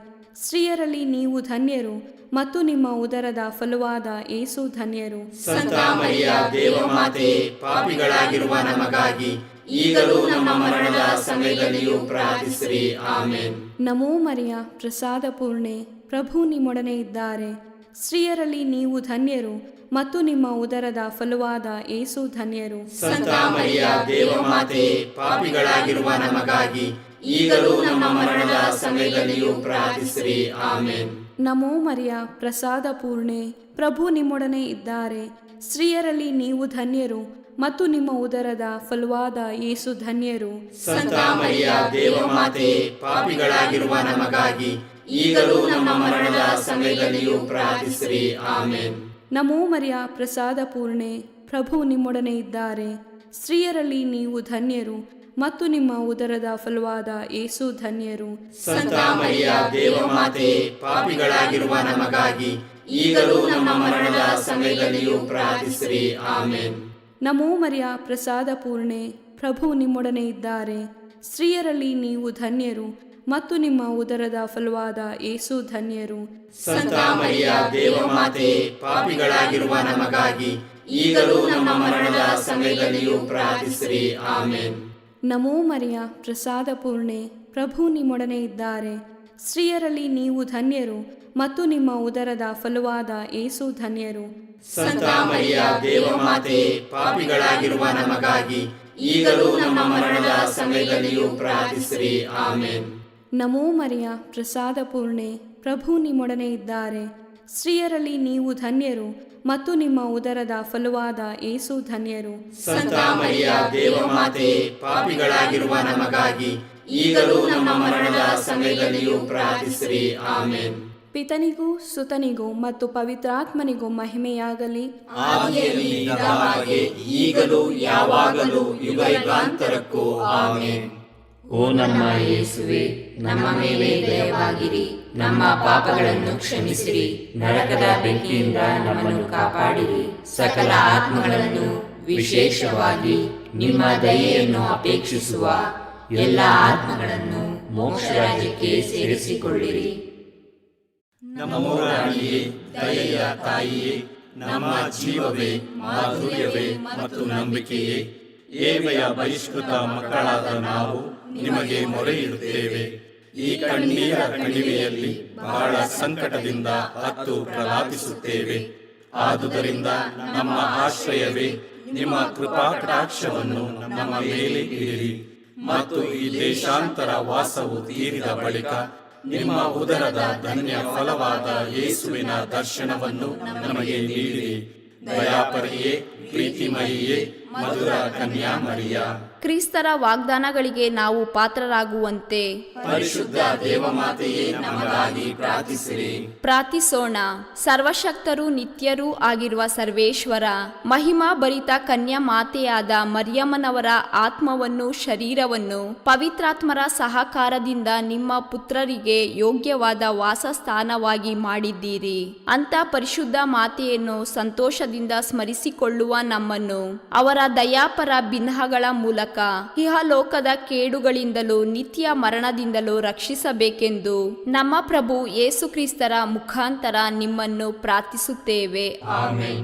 ಸ್ತ್ರೀಯರಲ್ಲಿ ನೀವು ಧನ್ಯರು ಮತ್ತು ನಿಮ್ಮ ಉದರದ ಫಲವಾದ ಯೇಸು ಧನ್ಯರು. ಸಂತ ಮರಿಯ ದೇವಮಾತೆ, ಪಾಪಿಗಳಾಗಿರುವ ನಮಗಾಗಿ ಈಗಲೂ ನಮ್ಮ ಮರಣದ ಸಮಯದಲ್ಲಿಯೂ ಪ್ರಾರ್ಥಿಸಿರಿ. ಆಮೇನ್. ನಮೋ ಮರಿಯ, ಪ್ರಸಾದ ಪೂರ್ಣೆ, ಪ್ರಭು ನಿಮ್ಮೊಡನೆ ಇದ್ದಾರೆ. ಸ್ತ್ರೀಯರಲ್ಲಿ ನೀವು ಧನ್ಯರು ಮತ್ತು ನಿಮ್ಮ ಉದರದ ಫಲವಾದ ಯೇಸು ಧನ್ಯರು. ಸಂತ ಮರಿಯ ದೇವಮಾತೆ, ಪಾಪಿಗಳಾಗಿರುವ ನಮಗಾಗಿ ಈಗಲೂ ನಮ್ಮ ಮರಣದ ಸಮಯದಲ್ಲಿಯೂ ಪ್ರಾರ್ಥಿಸಿರಿ. ಆಮೇನ್. ನಮೋ ಮರಿಯ, ಪ್ರಸಾದ ಪೂರ್ಣೆ, ಪ್ರಭು ನಿಮ್ಮೊಡನೆ ಇದ್ದಾರೆ. ಸ್ತ್ರೀಯರಲ್ಲಿ ನೀವು ಧನ್ಯರು ಮತ್ತು ನಿಮ್ಮ ಉದರದ ಫಲವಾದ ಯೇಸು ಧನ್ಯರು. ಸಂತ ಮರಿಯ ದೇವಮಾತೆ, ಪಾಪಿಗಳಾಗಿರುವ ನಮಗಾಗಿ ಈಗಲೂ ನಮ್ಮ ಮರಣದ ಸಮಯದಲ್ಲಿಯೂ ಪ್ರಾರ್ಥಿಸಿರಿ. ಆಮೇನ್. ನಮೋ ಮರಿಯ, ಪ್ರಸಾದ ಪೂರ್ಣೆ, ಪ್ರಭು ನಿಮ್ಮೊಡನೆ ಇದ್ದಾರೆ. ಸ್ತ್ರೀಯರಲ್ಲಿ ನೀವು ಧನ್ಯರು ಮತ್ತು ನಿಮ್ಮ ಉದರದ ಫಲವಾದ ಯೇಸು ಧನ್ಯರು. ಸಂತ ಮರಿಯ ದೇವಮಾತೆ, ಪಾಪಿಗಳಾಗಿರುವ ನಮಗಾಗಿ ಈಗಲೂ ನಮ್ಮ ಮರಣದ ಸಮಯದಲ್ಲಿಯೂ ಪ್ರಾರ್ಥಿಸಿರಿ. ಆಮೆನ್. ನಮೋ ಮರಿಯ ಪ್ರಸಾದ ಪೂರ್ಣೆ, ಪ್ರಭು ನಿಮ್ಮೊಡನೆ ಇದ್ದಾರೆ. ಸ್ತ್ರೀಯರಲ್ಲಿ ನೀವು ಧನ್ಯರು ಮತ್ತು ನಿಮ್ಮ ಉದರದ ಫಲವಾದ ಯೇಸು ಧನ್ಯರು. ಸಂತ ಮರಿಯ ದೇವಮಾತೆ, ಪಾಪಿಗಳಾಗಿರುವ ನಮಗಾಗಿ ಈಗಲೂ ನಮ್ಮ ಮರಣದ ಸಮಯದಲ್ಲಿಯೂ ಪ್ರಾರ್ಥಿಸಿರಿ. ಆಮೆನ್. ನಮೋ ಮರಿಯ ಪ್ರಸಾದ ಪೂರ್ಣೆ, ಪ್ರಭು ನಿಮ್ಮೊಡನೆ ಇದ್ದಾರೆ. ಸ್ತ್ರೀಯರಲ್ಲಿ ನೀವು ಧನ್ಯರು ಮತ್ತು ನಿಮ್ಮ ಉದರದ ಫಲವಾದ ಯೇಸು ಧನ್ಯರು. ಸಂತ ಮರಿಯ ದೇವಮಾತೆ, ಪಾಪಿಗಳಾಗಿರುವ ನಮಗಾಗಿ ಈಗಲೂ ನಮ್ಮ ಮರಣದ ಸಮಯದಲ್ಲಿಯೂ ಪ್ರಾರ್ಥಿಸಿರಿ. ಆಮೆನ್. ನಮೋ ಮರಿಯ ಪ್ರಸಾದ ಪೂರ್ಣೆ, ಪ್ರಭು ನಿಮ್ಮೊಡನೆ ಇದ್ದಾರೆ. ಸ್ತ್ರೀಯರಲ್ಲಿ ನೀವು ಧನ್ಯರು ಮತ್ತು ನಿಮ್ಮ ಉದರದ ಫಲವಾದ ಯೇಸು ಧನ್ಯರು. ಸಂತ ಮರಿಯ ದೇವಮಾತೆ, ಪಾಪಿಗಳಾಗಿರುವ ನಮಗಾಗಿ ಈಗಲೂ ನಮ್ಮ ಮರಣದ ಸಮಯದಲ್ಲಿಯೂ ಪ್ರಾರ್ಥಿಸಿರಿ. ಆಮೆನ್. ಪಿತನಿಗೂ ಸುತನಿಗೂ ಮತ್ತು ಪವಿತ್ರಾತ್ಮನಿಗೂ ಮಹಿಮೆಯಾಗಲಿ. ಆದಿಯಲ್ಲಿ ಇದ್ದ ಹಾಗೆ ಈಗಲೂ ಯಾವಾಗಲೂ ಯುಗಾಂತರಕ್ಕೂ. ಆಮೆನ್. ಓ ನಮ್ಮ ಯೇಸುವೆ, ನಮ್ಮ ಮೇಲೆ ದಯವಾಗಿರಿ, ನಮ್ಮ ಪಾಪಗಳನ್ನು ಕ್ಷಮಿಸಿರಿ, ನರಕದ ಬೆಂಕಿಯಿಂದ ನಮ್ಮನ್ನು ಕಾಪಾಡಿರಿ, ಸಕಲ ಆತ್ಮಗಳನ್ನು ವಿಶೇಷವಾಗಿ ನಿಮ್ಮ ದಯೆಯನ್ನು ಅಪೇಕ್ಷಿಸುವ ಎಲ್ಲ ಆತ್ಮಗಳನ್ನು ಮೋಕ್ಷ ರಾಜ್ಯಕ್ಕೆ ಸೇರಿಸಿಕೊಳ್ಳಿರಿ. ನಮ್ಮ ರಾಣಿಯೇ, ದಯೆಯ ತಾಯಿಯೇ, ನಮ್ಮ ಜೀವವೇ, ಮಾಧುರ್ಯವೇ ಮತ್ತು ನಂಬಿಕೆಯೇ, ಏವೆಯ ಬಹಿಷ್ಕೃತ ಮಕ್ಕಳಾದ ನಾವು ನಿಮಗೆ ಮೊರೆ ಇಡುತ್ತೇವೆ. ಈ ಕಣ್ಣೀರ ಕಣಿವೆಯಲ್ಲಿ ಬಹಳ ಸಂಕಟದಿಂದ ಅತ್ತು ಪ್ರಲಾಪಿಸುತ್ತೇವೆ. ಆದುದರಿಂದ ನಮ್ಮ ಆಶ್ರಯವೇ, ನಿಮ್ಮ ಕೃಪಾ ಕಟಾಕ್ಷವನ್ನು ನಮ್ಮ ಮೇಲೆ ಇಡಿರಿ ಮತ್ತು ಈ ದೇಶಾಂತರ ವಾಸವು ತೀರಿದ ಬಳಿಕ ನಿಮ್ಮ ಉದರದ ಧನ್ಯ ಫಲವಾದ ಯೇಸುವಿನ ದರ್ಶನವನ್ನು ನಮಗೆ ನೀಡಿರಿ. ದಯಾಪರಿಯೇ, ಪ್ರೀತಿಮಯಿಯೇ, ಮಧುರ ಕನ್ಯಾಮರಿಯ, ಕ್ರಿಸ್ತರ ವಾಗ್ದಾನಗಳಿಗೆ ನಾವು ಪಾತ್ರರಾಗುವಂತೆ ಪರಿಶುದ್ಧ ದೇವಮಾತೆಯೇ, ನಮಗಾಗಿ ಪ್ರಾರ್ಥಿಸಿರಿ. ಪ್ರಾರ್ಥಿಸೋಣ. ಸರ್ವಶಕ್ತರೂ ನಿತ್ಯರೂ ಆಗಿರುವ ಸರ್ವೇಶ್ವರ, ಮಹಿಮಾ ಭರಿತ ಕನ್ಯಾ ಮಾತೆಯಾದ ಮರಿಯಮ್ಮನವರ ಆತ್ಮವನ್ನು ಶರೀರವನ್ನು ಪವಿತ್ರಾತ್ಮರ ಸಹಕಾರದಿಂದ ನಿಮ್ಮ ಪುತ್ರರಿಗೆ ಯೋಗ್ಯವಾದ ವಾಸಸ್ಥಾನವಾಗಿ ಮಾಡಿದ್ದೀರಿ. ಅಂತ ಪರಿಶುದ್ಧ ಮಾತೆಯನ್ನು ಸಂತೋಷದಿಂದ ಸ್ಮರಿಸಿಕೊಳ್ಳುವ ನಮ್ಮನ್ನು ಅವರ ದಯಾಪರ ಬಿಂಹಗಳ ಮೂಲಕ ಇಹಲೋಕದ ಕೇಡುಗಳಿಂದಲೂ ನಿತ್ಯ ಮರಣದಿಂದಲೂ ರಕ್ಷಿಸಬೇಕೆಂದು ನಮ್ಮ ಪ್ರಭು ಯೇಸು ಕ್ರಿಸ್ತರ ಮುಖಾಂತರ ನಿಮ್ಮನ್ನು ಪ್ರಾರ್ಥಿಸುತ್ತೇವೆ. ಆಮೆನ್.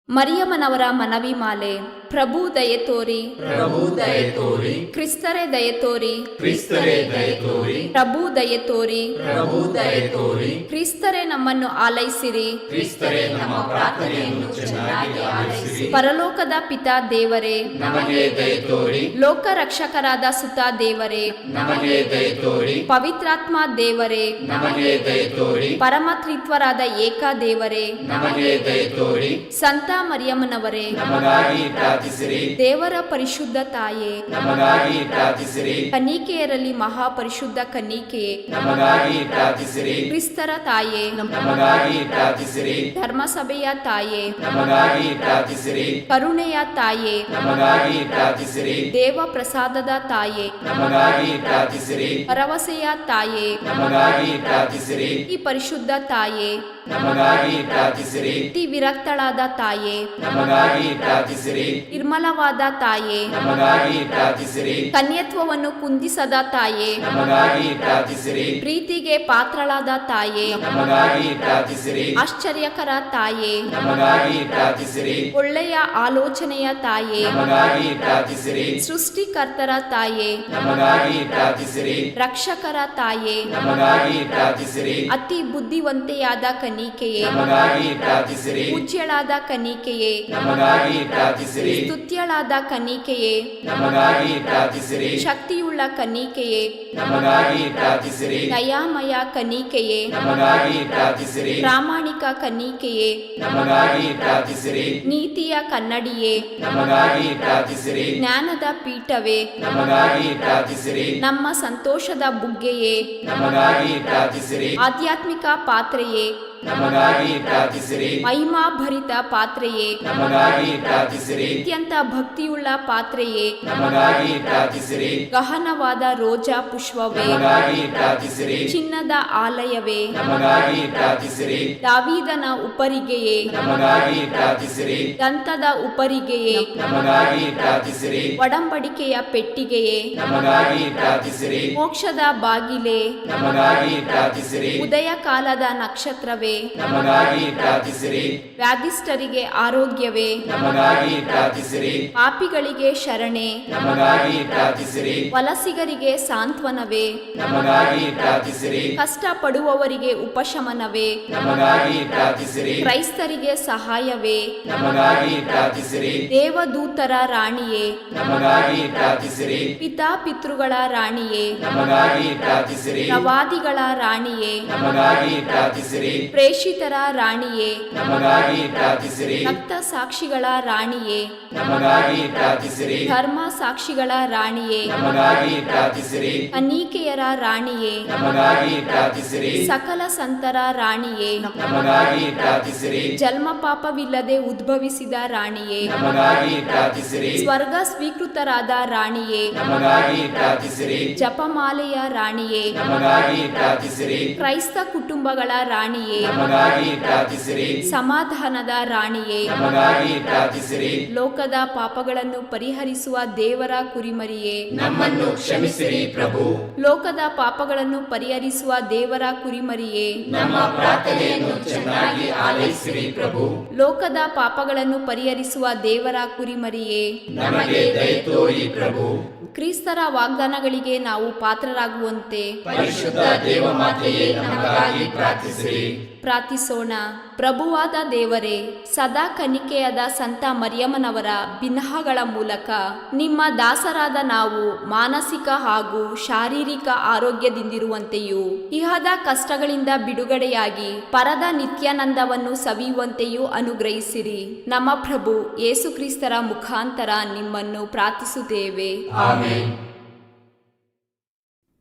ಮರಿಯಮ್ಮನವರ ಮನವಿ ಮಾಲೆ. ಪ್ರಭು ದಯೆ ತೋರಿ, ಪ್ರಭು ದಯೆ ತೋರಿ, ಕ್ರಿಸ್ತರೇ ದಯೆ ತೋರಿ, ಕ್ರಿಸ್ತರೇ ದಯೆ ತೋರಿ, ಪ್ರಭು ದಯೆ ತೋರಿ, ಪ್ರಭು ದಯೆ ತೋರಿ, ಕ್ರಿಸ್ತರೇ ನಮ್ಮನ್ನು ಆಲೈಸಿರಿ. ಕ್ರಿಸ್ತರೇ ನಮ್ಮ ಪ್ರಾರ್ಥನೆಯನ್ನು ಚೆನ್ನಾಗಿ ಆಲಿಸಿರಿ. ಪರಲೋಕದ ಪಿತಾ ದೇವರೇ, ನಮಗೆ ದಯೆ ತೋರಿ. ಲೋಕ ರಕ್ಷಕರಾದ ಸುತ ದೇವರೇ, ನಮಗೆ ದಯೆ ತೋರಿ. ಪವಿತ್ರಾತ್ಮ ದೇವರೇ, ನಮಗೆ ದಯೆ ತೋರಿ. ಪರಮತ್ರಿತ್ವರಾದ ಏಕ ದೇವರೇ, ನಮಗೆ ದಯೆ ತೋರಿ. ಸಂತ ಮರಿಯಮ್ಮನವರೇ, ನಮಗಾಗಿ ಪ್ರಾರ್ಥಿಸಿರಿ. ದೇವರ ಪರಿಶುದ್ಧ ತಾಯೇ, ನಮಗಾಗಿ ಪ್ರಾರ್ಥಿಸಿರಿ. ಕನ್ನಿಕೆಯರಲ್ಲಿ ಮಹಾಪರಿಶುದ್ಧ ಕನ್ನಿಕೆಯೇ, ನಮಗಾಗಿ ಪ್ರಾರ್ಥಿಸಿರಿ. ಕ್ರಿಸ್ತರ ತಾಯೇ, ನಮಗಾಗಿ ಪ್ರಾರ್ಥಿಸಿರಿ. ಧರ್ಮಸಭೆಯ ತಾಯೇ, ನಮಗಾಗಿ ಪ್ರಾರ್ಥಿಸಿರಿ. ಕರುಣೆಯ ತಾಯೇ, ನಮಗಾಗಿ ಪ್ರಾರ್ಥಿಸಿರಿ. ದೇವ ಪ್ರಸಾದದ ತಾಯೇ, ನಮಗಾಗಿ ಪ್ರಾರ್ಥಿಸಿರಿ. ಭರವಸೆಯ ತಾಯೇ, ನಮಗಾಗಿ ಪ್ರಾರ್ಥಿಸಿರಿ. ಈ ಪರಿಶುದ್ಧ ತಾಯೇ, ನಮಗಾಗಿ ಪ್ರಾರ್ಥಿಸಿರಿ. ಅತಿ ವಿರಕ್ತಳಾದ ತಾಯೇ, ನಮಗಾಗಿ ಪ್ರಾರ್ಥಿಸಿರಿ. ನಿರ್ಮಲವಾದ ತಾಯೇ, ನಮಗಾಗಿ ಪ್ರಾರ್ಥಿಸಿರಿ. ಕನ್ಯತ್ವವನ್ನು ಕುಂದಿಸದ ತಾಯೇ, ನಮಗಾಗಿ ಪ್ರಾರ್ಥಿಸಿರಿ. ಪ್ರೀತಿಗೆ ಪಾತ್ರಳಾದ ತಾಯೇ, ನಮಗಾಗಿ ಪ್ರಾರ್ಥಿಸಿರಿ. ಆಶ್ಚರ್ಯಕರ ತಾಯೇ, ನಮಗಾಗಿ ಪ್ರಾರ್ಥಿಸಿರಿ. ಒಳ್ಳೆಯ ಆಲೋಚನೆಯ ತಾಯೇ, ನಮಗಾಗಿ ಪ್ರಾರ್ಥಿಸಿರಿ. ಸೃಷ್ಟಿಕರ್ತರ ತಾಯೇ, ನಮಗಾಗಿ ಪ್ರಾರ್ಥಿಸಿರಿ. ರಕ್ಷಕರ ತಾಯೇ, ನಮಗಾಗಿ ಪ್ರಾರ್ಥಿಸಿರಿ. ಅತಿ ಬುದ್ಧಿವಂತೆಯಾದ ಕನ್ನಿಕೆಯೇ, ನಮಗಾಗಿ ಪ್ರಾರ್ಥಿಸಿರಿ. ಪೂಜ್ಯಳಾದ ಕನ್ನಿಕೆಯೇ, ನಮಗಾಗಿ ಪ್ರಾರ್ಥಿಸಿರಿ. ಸ್ತುತ್ಯಳಾದ ಕನ್ನಿಕೆಯೇ, ನಮಗಾಗಿ ಪ್ರಾರ್ಥಿಸಿರಿ. ಶಕ್ತಿಯುಳ್ಳ ಕನ್ನಿಕೆಯೇ, ನಮಗಾಗಿ ಪ್ರಾರ್ಥಿಸಿರಿ. ದಯಾಮಯ ಕನ್ನಿಕೆಯೇ, ನಮಗಾಗಿ ಪ್ರಾರ್ಥಿಸಿರಿ. ಪ್ರಾಮಾಣಿಕ ಕನ್ನಿಕೆಯೇ, ನಮಗಾಗಿ ಪ್ರಾರ್ಥಿಸಿರಿ. ನೀತಿಯ ಕನ್ನಡಿಯೇ, ನಮಗಾಗಿ ಪ್ರಾರ್ಥಿಸಿರಿ. ಜ್ಞಾನದ ಪೀಠವೇ, ನಮಗಾಗಿ ಪ್ರಾರ್ಥಿಸಿರಿ. ನಮ್ಮ ಸಂತೋಷದ ಬುಗ್ಗೆಯೇ, ನಮಗಾಗಿ ಪ್ರಾರ್ಥಿಸಿರಿ. ಆಧ್ಯಾತ್ಮಿಕ ಪಾತ್ರೆಯೇ, ನಮಗಾಗಿ ಪ್ರಾರ್ಥಿಸಿರಿ. ಮಹಿಮಾಭರಿತ ಪಾತ್ರೆಯೇ, ನಮಗಾಗಿ ಪ್ರಾರ್ಥಿಸಿರಿ. ಅತ್ಯಂತ ಭಕ್ತಿಯುಳ್ಳ ಪಾತ್ರೆಯೇ, ನಮಗಾಗಿ ಪ್ರಾರ್ಥಿಸಿರಿ. ಗಹನವಾದ ರೋಜಾ ಪುಷ್ಪವೇ, ನಮಗಾಗಿ ಪ್ರಾರ್ಥಿಸಿರಿ. ಚಿನ್ನದ ಆಲಯವೇ, ನಮಗಾಗಿ ಪ್ರಾರ್ಥಿಸಿರಿ. ದಾವೀದನ ಉಪ್ಪರಿಗೆಯೇ, ನಮಗಾಗಿ ಪ್ರಾರ್ಥಿಸಿರಿ. ದಂತದ ಉಪ್ಪರಿಗೆಯೇ, ನಮಗಾಗಿ ಪ್ರಾರ್ಥಿಸಿರಿ. ಒಡಂಬಡಿಕೆಯ ಪೆಟ್ಟಿಗೆಯೇ, ನಮಗಾಗಿ ಪ್ರಾರ್ಥಿಸಿರಿ. ಮೋಕ್ಷದ ಬಾಗಿಲೇ, ನಮಗಾಗಿ ಪ್ರಾರ್ಥಿಸಿರಿ. ಉದಯ ಕಾಲದ ನಕ್ಷತ್ರವೇ, ನಮಗಾಗಿ ಪ್ರಾರ್ಥಿಸಿರಿ. ವ್ಯಾಧಿಷ್ಠರಿಗೆ ಆರೋಗ್ಯವೇ, ನಮಗಾಗಿ ಪ್ರಾರ್ಥಿಸಿರಿ. ಪಾಪಿಗಳಿಗೆ ಶರಣೆ, ನಮಗಾಗಿ ಪ್ರಾರ್ಥಿಸಿರಿ. ವಲಸಿಗರಿಗೆ ಸಾಂತ್ವನವೇ, ನಮಗಾಗಿ ಪ್ರಾರ್ಥಿಸಿರಿ. ಕಷ್ಟಪಡುವವರಿಗೆ ಉಪಶಮನವೇ, ನಮಗಾಗಿ ಪ್ರಾರ್ಥಿಸಿರಿ. ಕ್ರೈಸ್ತರಿಗೆ ಸಹಾಯವೇ, ನಮಗಾಗಿ ಪ್ರಾರ್ಥಿಸಿರಿ. ದೇವದೂತರ ರಾಣಿಯೇ, ನಮಗಾಗಿ ಪ್ರಾರ್ಥಿಸಿರಿ. ಪಿತಾಪಿತೃಗಳ ರಾಣಿಯೇ, ನಮಗಾಗಿ ಪ್ರಾರ್ಥಿಸಿರಿ. ಪ್ರವಾದಿಗಳ ರಾಣಿಯೇ, ನಮಗಾಗಿ ಪ್ರಾರ್ಥಿಸಿರಿ. ಪ್ರೇಷಿತರ ರಾಣಿಯೇ, ನಮಗಾಗಿ ಪ್ರಾರ್ಥಿಸಿರಿ. ರಕ್ತ ಸಾಕ್ಷಿಗಳ ರಾಣಿಯೇ, ನಮಗಾಗಿ ಪ್ರಾರ್ಥಿಸಿರಿ. ಧರ್ಮ ಸಾಕ್ಷಿಗಳ ರಾಣಿಯೇ, ನಮಗಾಗಿ ಪ್ರಾರ್ಥಿಸಿರಿ. ಅನೀಕೆಯರ ರಾಣಿಯೇ, ನಮಗಾಗಿ ಪ್ರಾರ್ಥಿಸಿರಿ. ಸಕಲ ಸಂತರ ರಾಣಿಯೇ, ನಮಗಾಗಿ ಪ್ರಾರ್ಥಿಸಿರಿ. ಜನ್ಮ ಪಾಪವಿಲ್ಲದೆ ಉದ್ಭವಿಸಿದ ರಾಣಿಯೇ, ನಮಗಾಗಿ ಪ್ರಾರ್ಥಿಸಿರಿ. ಸ್ವರ್ಗ ಸ್ವೀಕೃತರಾದ ರಾಣಿಯೇ, ನಮಗಾಗಿ ಪ್ರಾರ್ಥಿಸಿರಿ. ಜಪಮಾಲೆಯ ರಾಣಿಯೇ, ನಮಗಾಗಿ ಪ್ರಾರ್ಥಿಸಿರಿ. ಕ್ರೈಸ್ತ ಕುಟುಂಬಗಳ ರಾಣಿಯೇ, ನಮಗಾಗಿ ಪ್ರಾರ್ಥಿಸಿರಿ. ಸಮಾಧಾನದ ರಾಣಿಯೇ, ನಮಗಾಗಿ ಪ್ರಾರ್ಥಿಸಿರಿ. ಲೋಕದ ಪಾಪಗಳನ್ನು ಪರಿಹರಿಸುವ ದೇವರ ಕುರಿಮರಿಯೇ, ನಮ್ಮನ್ನು ಕ್ಷಮಿಸಿರಿ ಪ್ರಭು. ಲೋಕದ ಪಾಪಗಳನ್ನು ಪರಿಹರಿಸುವ ದೇವರ ಕುರಿಮರಿಯೇ, ನಮ್ಮ ಪ್ರಾರ್ಥನೆಯನ್ನು ಚೆನ್ನಾಗಿ ಆಲೈಸಿರಿ ಪ್ರಭು. ಲೋಕದ ಪಾಪಗಳನ್ನು ಪರಿಹರಿಸುವ ದೇವರ ಕುರಿಮರಿಯೇ, ನಮಗೆ ದಯ ತೋರಿ ಪ್ರಭು. ಕ್ರಿಸ್ತರ ವಾಗ್ದಾನಗಳಿಗೆ ನಾವು ಪಾತ್ರರಾಗುವಂತೆ ಪರಿಶುದ್ಧ ದೇವಮಾತೆಯೇ ನಮಗಾಗಿ ಪ್ರಾರ್ಥಿಸಿರಿ. ಪ್ರಾರ್ಥಿಸೋಣ. ಪ್ರಭುವಾದ ದೇವರೇ, ಸದಾ ಕನ್ನಿಕೆಯಾದ ಸಂತ ಮರಿಯಮ್ಮನವರ ಬಿನ್ನಹಗಳ ಮೂಲಕ ನಿಮ್ಮ ದಾಸರಾದ ನಾವು ಮಾನಸಿಕ ಹಾಗೂ ಶಾರೀರಿಕ ಆರೋಗ್ಯದಿಂದಿರುವಂತೆಯೂ ಇಹದ ಕಷ್ಟಗಳಿಂದ ಬಿಡುಗಡೆಯಾಗಿ ಪರದ ನಿತ್ಯಾನಂದವನ್ನು ಸವಿಯುವಂತೆಯೂ ಅನುಗ್ರಹಿಸಿರಿ. ನಮ್ಮ ಪ್ರಭು ಯೇಸು ಕ್ರಿಸ್ತರ ಮುಖಾಂತರ ನಿಮ್ಮನ್ನು ಪ್ರಾರ್ಥಿಸುತ್ತೇವೆ. ಆಮೆನ್.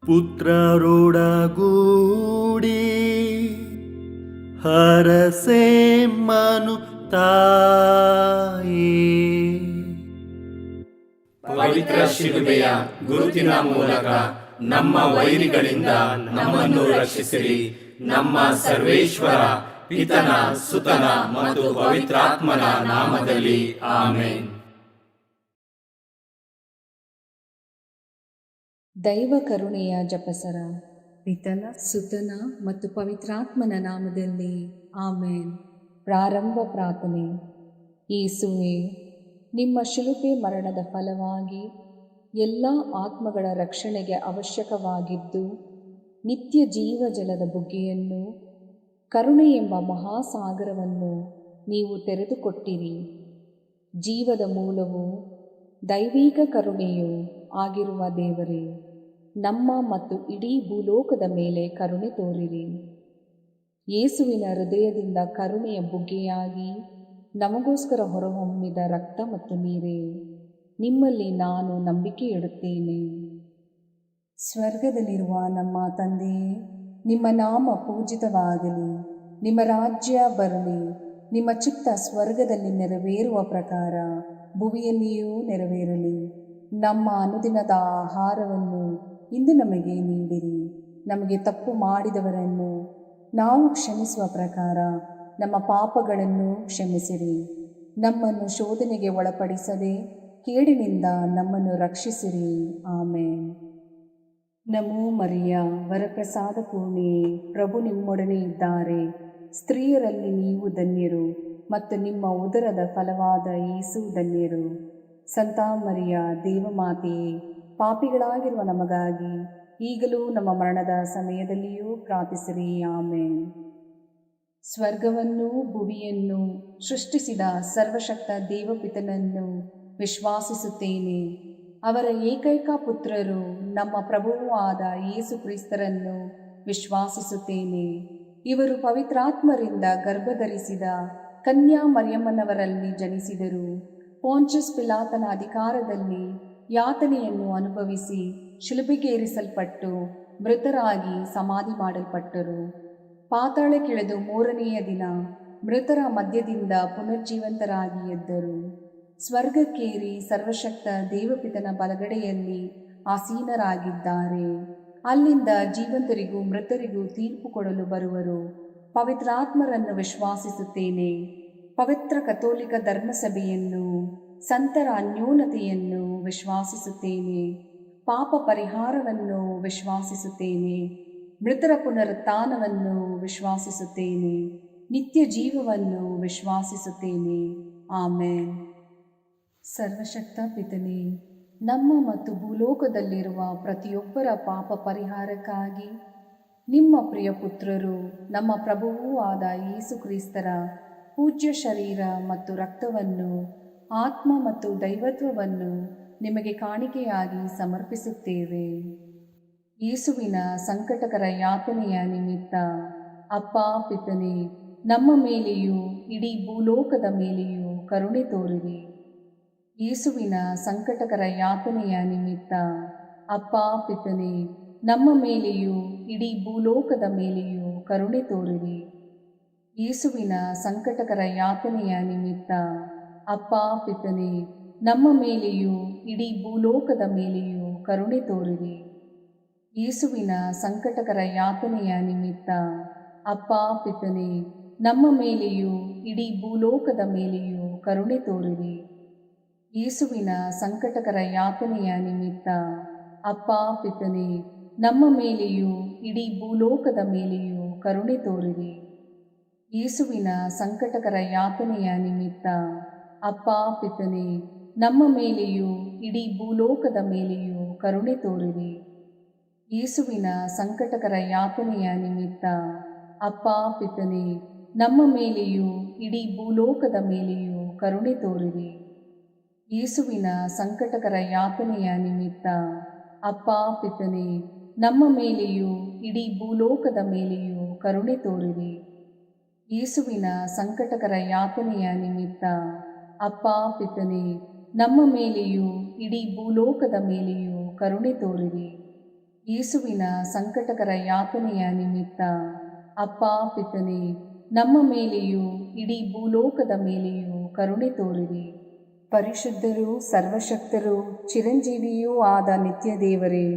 ಪುತ್ರರೊಡಗೂಡಿ ಹರಸೆ ಮನು ತಾಯೇ, ಪವಿತ್ರ ಶಿಲುಬೆಯ ಗುರುತಿನ ಮೂಲಕ ನಮ್ಮ ವೈರಿಗಳಿಂದ ನಮ್ಮನ್ನು ರಕ್ಷಿಸಿರಿ. ನಮ್ಮ ಸರ್ವೇಶ್ವರ ಪಿತನ ಸುತನ ಮತ್ತು ಪವಿತ್ರಾತ್ಮನ ನಾಮದಲ್ಲಿ ಆಮೆನ್. ದೈವ ಕರುಣೆಯ ಜಪಸರ. ಪಿತನ ಸುತನ ಮತ್ತು ಪವಿತ್ರಾತ್ಮನ ನಾಮದಲ್ಲಿ ಆಮೇನ್. ಪ್ರಾರಂಭ ಪ್ರಾರ್ಥನೆ. ಯೇಸುವೇ, ನಿಮ್ಮ ಶಿಲುಬೆ ಮರಣದ ಫಲವಾಗಿ ಎಲ್ಲ ಆತ್ಮಗಳ ರಕ್ಷಣೆಗೆ ಅವಶ್ಯಕವಾಗಿದ್ದು ನಿತ್ಯ ಜೀವ ಜಲದ ಬುಗ್ಗೆಯನ್ನು, ಕರುಣೆ ಎಂಬ ಮಹಾಸಾಗರವನ್ನು ನೀವು ತೆರೆದುಕೊಟ್ಟಿರಿ. ಜೀವದ ಮೂಲವು ದೈವಿಕ ಕರುಣೆಯೂ ಆಗಿರುವ ದೇವರೇ, ನಮ್ಮ ಮತ್ತು ಇಡೀ ಭೂಲೋಕದ ಮೇಲೆ ಕರುಣೆ ತೋರಿರಿ. ಯೇಸುವಿನ ಹೃದಯದಿಂದ ಕರುಣೆಯ ಬುಗ್ಗೆಯಾಗಿ ನಮಗೋಸ್ಕರ ಹೊರಹೊಮ್ಮಿದ ರಕ್ತ ಮತ್ತು ನೀರೇ, ನಿಮ್ಮಲ್ಲಿ ನಾನು ನಂಬಿಕೆ ಇಡುತ್ತೇನೆ. ಸ್ವರ್ಗದಲ್ಲಿರುವ ನಮ್ಮ ತಂದೆಯೇ, ನಿಮ್ಮ ನಾಮ ಪೂಜಿತವಾಗಲಿ, ನಿಮ್ಮ ರಾಜ್ಯ ಬರಲಿ, ನಿಮ್ಮ ಚಿತ್ತ ಸ್ವರ್ಗದಲ್ಲಿ ನೆರವೇರುವ ಪ್ರಕಾರ ಭುವಿಯಲ್ಲಿಯೂ ನೆರವೇರಲಿ. ನಮ್ಮ ಅನುದಿನದ ಆಹಾರವನ್ನು ಇಂದು ನಮಗೆ ನೀಡಿರಿ. ನಮಗೆ ತಪ್ಪು ಮಾಡಿದವರನ್ನು ನಾವು ಕ್ಷಮಿಸುವ ಪ್ರಕಾರ ನಮ್ಮ ಪಾಪಗಳನ್ನು ಕ್ಷಮಿಸಿರಿ. ನಮ್ಮನ್ನು ಶೋಧನೆಗೆ ಒಳಪಡಿಸದೆ ಕೇಡಿನಿಂದ ನಮ್ಮನ್ನು ರಕ್ಷಿಸಿರಿ. ಆಮೇನ್. ನಮೋ ಮರಿಯ, ವರಪ್ರಸಾದ ಪೂರ್ಣಿಯೇ, ಪ್ರಭು ನಿಮ್ಮೊಡನೆ ಇದ್ದಾರೆ. ಸ್ತ್ರೀಯರಲ್ಲಿ ನೀವು ಧನ್ಯರು ಮತ್ತು ನಿಮ್ಮ ಉದರದ ಫಲವಾದ ಯೇಸು ಧನ್ಯರು. ಸಂತ ಮರಿಯ ದೇವಮಾತೆಯೇ, ಪಾಪಿಗಳಾಗಿರುವ ನಮಗಾಗಿ ಈಗಲೂ ನಮ್ಮ ಮರಣದ ಸಮಯದಲ್ಲಿಯೂ ಪ್ರಾರ್ಥಿಸಿರಿ. ಆಮೇನ್. ಸ್ವರ್ಗವನ್ನು ಭುವಿಯನ್ನು ಸೃಷ್ಟಿಸಿದ ಸರ್ವಶಕ್ತ ದೇವಪಿತನನ್ನು ವಿಶ್ವಾಸಿಸುತ್ತೇನೆ. ಅವರ ಏಕೈಕ ಪುತ್ರರು ನಮ್ಮ ಪ್ರಭುವೂ ಆದ ಯೇಸು ಕ್ರಿಸ್ತರನ್ನು ವಿಶ್ವಾಸಿಸುತ್ತೇನೆ. ಇವರು ಪವಿತ್ರಾತ್ಮರಿಂದ ಗರ್ಭಧರಿಸಿದ ಕನ್ಯಾ ಮರಿಯಮ್ಮನವರಲ್ಲಿ ಜನಿಸಿದರು. ಪೋಂಚಸ್ ಪಿಲಾತನ ಅಧಿಕಾರದಲ್ಲಿ ಯಾತನೆಯನ್ನು ಅನುಭವಿಸಿ ಶಿಲುಬೆಗೇರಿಸಲ್ಪಟ್ಟು ಮೃತರಾಗಿ ಸಮಾಧಿ ಮಾಡಲ್ಪಟ್ಟರು. ಪಾತಾಳಕ್ಕಿಳಿದು ಮೂರನೆಯ ದಿನ ಮೃತರ ಮಧ್ಯದಿಂದ ಪುನರ್ಜೀವಂತರಾಗಿ ಎದ್ದರು. ಸ್ವರ್ಗಕ್ಕೇರಿ ಸರ್ವಶಕ್ತ ದೇವಪಿತನ ಬಲಗಡೆಯಲ್ಲಿ ಆಸೀನರಾಗಿದ್ದಾರೆ. ಅಲ್ಲಿಂದ ಜೀವಂತರಿಗೂ ಮೃತರಿಗೂ ತೀರ್ಪು ಕೊಡಲು ಬರುವರು. ಪವಿತ್ರಾತ್ಮರನ್ನು ವಿಶ್ವಾಸಿಸುತ್ತೇನೆ. ಪವಿತ್ರ ಕಥೋಲಿಕ ಧರ್ಮಸಭೆಯನ್ನು, ಸಂತರ ಅನ್ಯೋನ್ಯತೆಯನ್ನು ವಿಶ್ವಾಸಿಸುತ್ತೇನೆ. ಪಾಪ ಪರಿಹಾರವನ್ನು ವಿಶ್ವಾಸಿಸುತ್ತೇನೆ. ಮೃತರ ಪುನರುತ್ಥಾನವನ್ನು ವಿಶ್ವಾಸಿಸುತ್ತೇನೆ. ನಿತ್ಯ ಜೀವವನ್ನು ವಿಶ್ವಾಸಿಸುತ್ತೇನೆ. ಆಮೆನ್. ಸರ್ವಶಕ್ತ ಪಿತನೇ, ನಮ್ಮ ಮತ್ತು ಭೂಲೋಕದಲ್ಲಿರುವ ಪ್ರತಿಯೊಬ್ಬರ ಪಾಪ ಪರಿಹಾರಕ್ಕಾಗಿ ನಿಮ್ಮ ಪ್ರಿಯ ಪುತ್ರರು, ನಮ್ಮ ಪ್ರಭುವೂ ಆದ ಯೇಸು ಕ್ರಿಸ್ತರ ಪೂಜ್ಯ ಶರೀರ ಮತ್ತು ರಕ್ತವನ್ನು, ಆತ್ಮ ಮತ್ತು ದೈವತ್ವವನ್ನು ನಿಮಗೆ ಕಾಣಿಕೆಯಾಗಿ ಸಮರ್ಪಿಸುತ್ತೇವೆ. ಯೇಸುವಿನ ಸಂಕಟಕರ ಯಾತನೆಯ ನಿಮಿತ್ತ ಅಪ್ಪಾ ಪಿತನೇ, ನಮ್ಮ ಮೇಲೆಯೂ ಇಡೀ ಭೂಲೋಕದ ಮೇಲೆಯೂ ಕರುಣೆ ತೋರಿರಿ. ಯೇಸುವಿನ ಸಂಕಟಕರ ಯಾತನೆಯ ನಿಮಿತ್ತ ಅಪ್ಪಾ ಪಿತನೇ, ನಮ್ಮ ಮೇಲೆಯೂ ಇಡೀ ಭೂಲೋಕದ ಮೇಲೆಯೂ ಕರುಣೆ ತೋರಿರಿ. ಯೇಸುವಿನ ಸಂಕಟಕರ ಯಾತನೆಯ ನಿಮಿತ್ತ ಅಪ್ಪಾ ಪಿತನೇ, ನಮ್ಮ ಮೇಲೆಯೂ ಇಡೀ ಭೂಲೋಕದ ಮೇಲೆಯೂ ಕರುಣೆ ತೋರಿರಿ. ಯೇಸುವಿನ ಸಂಕಟಕರ ಯಾತನೆಯ ನಿಮಿತ್ತ ಅಪ್ಪಾ ಪಿತನೇ, ನಮ್ಮ ಮೇಲೆಯೂ ಇಡೀ ಭೂಲೋಕದ ಮೇಲೆಯೂ ಕರುಣೆ ತೋರಿರಿ. ಯೇಸುವಿನ ಸಂಕಟಕರ ಯಾತನೆಯ ನಿಮಿತ್ತ ಅಪ್ಪಾ ಪಿತನೇ, ನಮ್ಮ ಮೇಲೆಯೂ ಇಡೀ ಭೂಲೋಕದ ಮೇಲೆಯೂ ಕರುಣೆ ತೋರಿರಿ. ಯೇಸುವಿನ ಸಂಕಟಕರ ಯಾತನೆಯ ನಿಮಿತ್ತ ಅಪ್ಪಾ ಪಿತನೇ, ನಮ್ಮ ಮೇಲೆಯೂ ಇಡೀ ಭೂಲೋಕದ ಮೇಲೆಯೂ ಕರುಣೆ ತೋರಿರಿ. ಯೇಸುವಿನ ಸಂಕಟಕರ ಯಾತನೆಯ ನಿಮಿತ್ತ ಅಪ್ಪಾ ಪಿತನೇ, ನಮ್ಮ ಮೇಲೆಯೂ ಇಡೀ ಭೂಲೋಕದ ಮೇಲೆಯೂ ಕರುಣೆ ತೋರಿರಿ. ಯೇಸುವಿನ ಸಂಕಟಕರ ಯಾತನೆಯ ನಿಮಿತ್ತ ಅಪ್ಪಾ ಪಿತನೇ, ನಮ್ಮ ಮೇಲೆಯೂ ಇಡೀ ಭೂಲೋಕದ ಮೇಲೆಯೂ ಕರುಣೆ ತೋರಿರಿ. ಯೇಸುವಿನ ಸಂಕಟಕರ ಯಾತನೆಯ ನಿಮಿತ್ತ ಅಪ್ಪಾ ಪಿತನೇ, ನಮ್ಮ ಮೇಲೆಯೂ ಇಡೀ ಭೂಲೋಕದ ಮೇಲೆಯೂ ಕರುಣೆ ತೋರಿರಿ. ಯೇಸುವಿನ ಸಂಕಟಕರ ಯಾತನೆಯ ನಿಮಿತ್ತ ಅಪ್ಪಾ ಪಿತನೇ, ನಮ್ಮ ಮೇಲೆಯೂ ಇಡೀ ಭೂಲೋಕದ ಮೇಲೆಯೂ ಕರುಣೆ ತೋರಿರಿ. ಪರಿಶುದ್ಧರೂ ಸರ್ವಶಕ್ತರೂ ಚಿರಂಜೀವಿಯೂ ಆದ ನಿತ್ಯ ದೇವರೇ,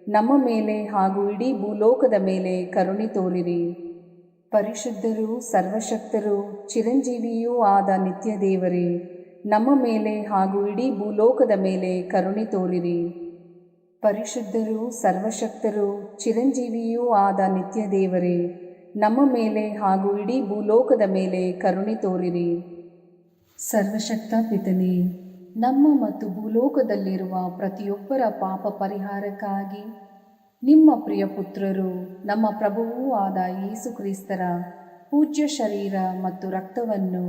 ನಮ್ಮ ಮೇಲೆ ಹಾಗೂ ಇಡೀ ಭೂಲೋಕದ ಮೇಲೆ ಕರುಣೆ ತೋರಿರಿ. ಪರಿಶುದ್ಧರೂ ಸರ್ವಶಕ್ತರೂ ಚಿರಂಜೀವಿಯೂ ಆದ ನಿತ್ಯ ದೇವರೇ, ನಮ್ಮ ಮೇಲೆ ಹಾಗೂ ಇಡೀ ಭೂಲೋಕದ ಮೇಲೆ ಕರುಣೆ ತೋರಿರಿ. ಪರಿಶುದ್ಧರೂ ಸರ್ವಶಕ್ತರೂ ಚಿರಂಜೀವಿಯೂ ಆದ ನಿತ್ಯ ದೇವರೇ, ನಮ್ಮ ಮೇಲೆ ಹಾಗೂ ಇಡೀ ಭೂಲೋಕದ ಮೇಲೆ ಕರುಣೆ ತೋರಿರಿ. ಸರ್ವಶಕ್ತ ಪಿತನೇ, ನಮ್ಮ ಮತ್ತು ಭೂಲೋಕದಲ್ಲಿರುವ ಪ್ರತಿಯೊಬ್ಬರ ಪಾಪ ಪರಿಹಾರಕ್ಕಾಗಿ ನಿಮ್ಮ ಪ್ರಿಯ ಪುತ್ರರು, ನಮ್ಮ ಪ್ರಭುವೂ ಆದ ಯೇಸು ಕ್ರಿಸ್ತರ ಪೂಜ್ಯ ಶರೀರ ಮತ್ತು ರಕ್ತವನ್ನು,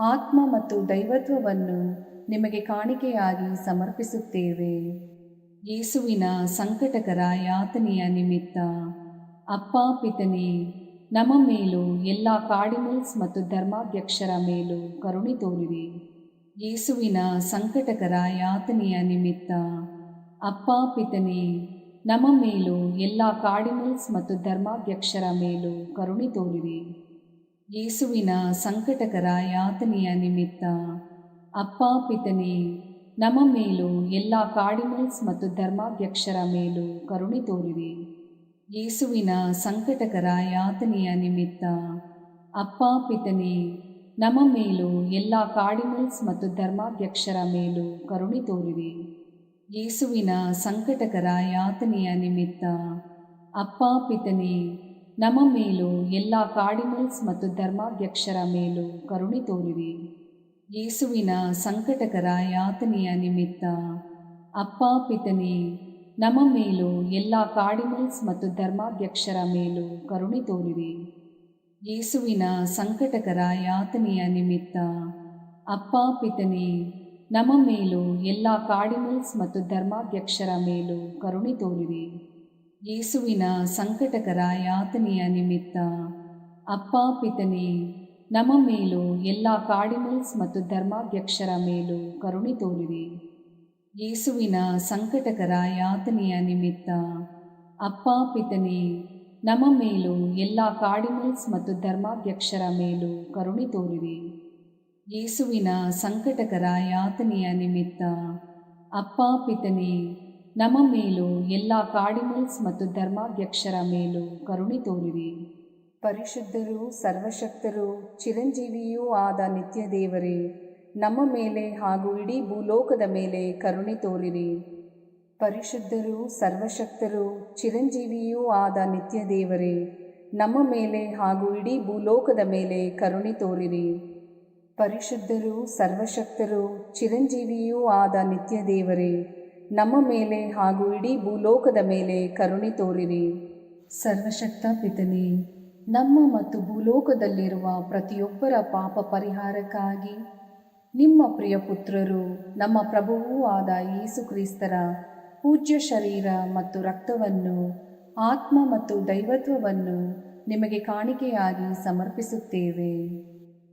ಆತ್ಮ ಮತ್ತು ದೈವತ್ವವನ್ನು ನಿಮಗೆ ಕಾಣಿಕೆಯಾಗಿ ಸಮರ್ಪಿಸುತ್ತೇವೆ. ಯೇಸುವಿನ ಸಂಕಟಕರ ಯಾತನೆಯ ನಿಮಿತ್ತ ಅಪ್ಪಾ ಪಿತನೇ, ನಮ್ಮ ಮೇಲೂ ಎಲ್ಲ ಕಾರ್ಡಿನಲ್ಸ್ ಮತ್ತು ಧರ್ಮಾಧ್ಯಕ್ಷರ ಮೇಲೂ ಕರುಣೆ ತೋರಿರಿ. ಯೇಸುವಿನ ಸಂಕಟಕರ ಯಾತನೆಯ ನಿಮಿತ್ತ ಅಪ್ಪಾ ಪಿತನೇ, ನಮ್ಮ ಮೇಲೂ ಎಲ್ಲ ಕಾರ್ಡಿನಲ್ಸ್ ಮತ್ತು ಧರ್ಮಾಧ್ಯಕ್ಷರ ಮೇಲೂ ಕರುಣೆ ತೋರಿರಿ. ಯೇಸುವಿನ ಸಂಕಟಕರ ಯಾತನೆಯ ನಿಮಿತ್ತ ಅಪ್ಪಾ ಪಿತನೇ, ನಮ್ಮ ಮೇಲೂ ಎಲ್ಲ ಕಾರ್ಡಿನಲ್ಸ್ ಮತ್ತು ಧರ್ಮಾಧ್ಯಕ್ಷರ ಮೇಲೂ ಕರುಣೆ ತೋರಿರಿ. ಯೇಸುವಿನ ಸಂಕಟಕರ ಯಾತನೆಯ ನಿಮಿತ್ತ ಅಪ್ಪಾ ಪಿತನೇ, ನಮ್ಮ ಮೇಲೂ ಎಲ್ಲ ಕಾರ್ಡಿನಲ್ಸ್ ಮತ್ತು ಧರ್ಮಾಧ್ಯಕ್ಷರ ಮೇಲೂ ಕರುಣೆ ತೋರಿರಿ. ಯೇಸುವಿನ ಸಂಕಟಕರ ಯಾತನೆಯ ನಿಮಿತ್ತ ಅಪ್ಪಾ ಪಿತನೇ, ನಮ್ಮ ಮೇಲೂ ಎಲ್ಲ ಕಾರ್ಡಿನಲ್ಸ್ ಮತ್ತು ಧರ್ಮಾಧ್ಯಕ್ಷರ ಮೇಲೂ ಕರುಣೆ ತೋರಿರಿ. ಯೇಸುವಿನ ಸಂಕಟಕರ ಯಾತನೆಯ ನಿಮಿತ್ತ ಅಪ್ಪಾ ಪಿತನೇ, ನಮ್ಮ ಮೇಲೂ ಎಲ್ಲ ಕಾರ್ಡಿನಲ್ಸ್ ಮತ್ತು ಧರ್ಮಾಧ್ಯಕ್ಷರ ಮೇಲೂ ಕರುಣೆ ತೋರಿರಿ. ಯೇಸುವಿನ ಸಂಕಟಕರ ಯಾತನೆಯ ನಿಮಿತ್ತ ಅಪ್ಪಾ ಪಿತನೇ, ನಮ್ಮ ಮೇಲೂ ಎಲ್ಲ ಕಾರ್ಡಿನಲ್ಸ್ ಮತ್ತು ಧರ್ಮಾಧ್ಯಕ್ಷರ ಮೇಲೂ ಕರುಣೆ ತೋರಿರಿ. ಯೇಸುವಿನ ಸಂಕಟಕರ ಯಾತನೆಯ ನಿಮಿತ್ತ ಅಪ್ಪಾ ಪಿತನೇ, ನಮ್ಮ ಮೇಲೂ ಎಲ್ಲ ಕಾರ್ಡಿನಲ್ಸ್ ಮತ್ತು ಧರ್ಮಾಧ್ಯಕ್ಷರ ಮೇಲೂ ಕರುಣೆ ತೋರಿರಿ. ಯೇಸುವಿನ ಸಂಕಟಕರ ಯಾತನೆಯ ನಿಮಿತ್ತ ಅಪ್ಪಾ ಪಿತನೇ, ನಮ್ಮ ಮೇಲೂ ಎಲ್ಲ ಕಾರ್ಡಿನಲ್ಸ್ ಮತ್ತು ಧರ್ಮಾಧ್ಯಕ್ಷರ ಮೇಲೂ ಕರುಣೆ ತೋರಿರಿ. ಯೇಸುವಿನ ಸಂಕಟಕರ ಯಾತನೆಯ ನಿಮಿತ್ತ ಅಪ್ಪ ಪಿತನೇ, ನಮ್ಮ ಮೇಲೂ ಎಲ್ಲ ಕಾರ್ಡಿನಲ್ಸ್ ಮತ್ತು ಧರ್ಮಾಧ್ಯಕ್ಷರ ಮೇಲೂ ಕರುಣೆ ತೋರಿರಿ. ಪರಿಶುದ್ಧರೂ ಸರ್ವಶಕ್ತರೂ ಚಿರಂಜೀವಿಯೂ ಆದ ನಿತ್ಯ ದೇವರೇ, ನಮ್ಮ ಮೇಲೆ ಹಾಗೂ ಇಡೀ ಭೂಲೋಕದ ಮೇಲೆ ಕರುಣೆ ತೋರಿರಿ. ಪರಿಶುದ್ಧರೂ ಸರ್ವಶಕ್ತರೂ ಚಿರಂಜೀವಿಯೂ ಆದ ನಿತ್ಯ ದೇವರೇ, ನಮ್ಮ ಮೇಲೆ ಹಾಗೂ ಇಡೀ ಭೂಲೋಕದ ಮೇಲೆ ಕರುಣೆ ತೋರಿರಿ. ಪರಿಶುದ್ಧರೂ ಸರ್ವಶಕ್ತರೂ ಚಿರಂಜೀವಿಯೂ ಆದ ನಿತ್ಯ ದೇವರೇ, ನಮ್ಮ ಮೇಲೆ ಹಾಗೂ ಇಡೀ ಭೂಲೋಕದ ಮೇಲೆ ಕರುಣೆ ತೋರಿರಿ. ಸರ್ವಶಕ್ತ ಪಿತನೇ, ನಮ್ಮ ಮತ್ತು ಭೂಲೋಕದಲ್ಲಿರುವ ಪ್ರತಿಯೊಬ್ಬರ ಪಾಪ ಪರಿಹಾರಕ್ಕಾಗಿ ನಿಮ್ಮ ಪ್ರಿಯ ಪುತ್ರರು, ನಮ್ಮ ಪ್ರಭುವೂ ಆದ ಯೇಸು ಕ್ರಿಸ್ತರ ಪೂಜ್ಯ ಶರೀರ ಮತ್ತು ರಕ್ತವನ್ನು, ಆತ್ಮ ಮತ್ತು ದೈವತ್ವವನ್ನು ನಿಮಗೆ ಕಾಣಿಕೆಯಾಗಿ ಸಮರ್ಪಿಸುತ್ತೇವೆ.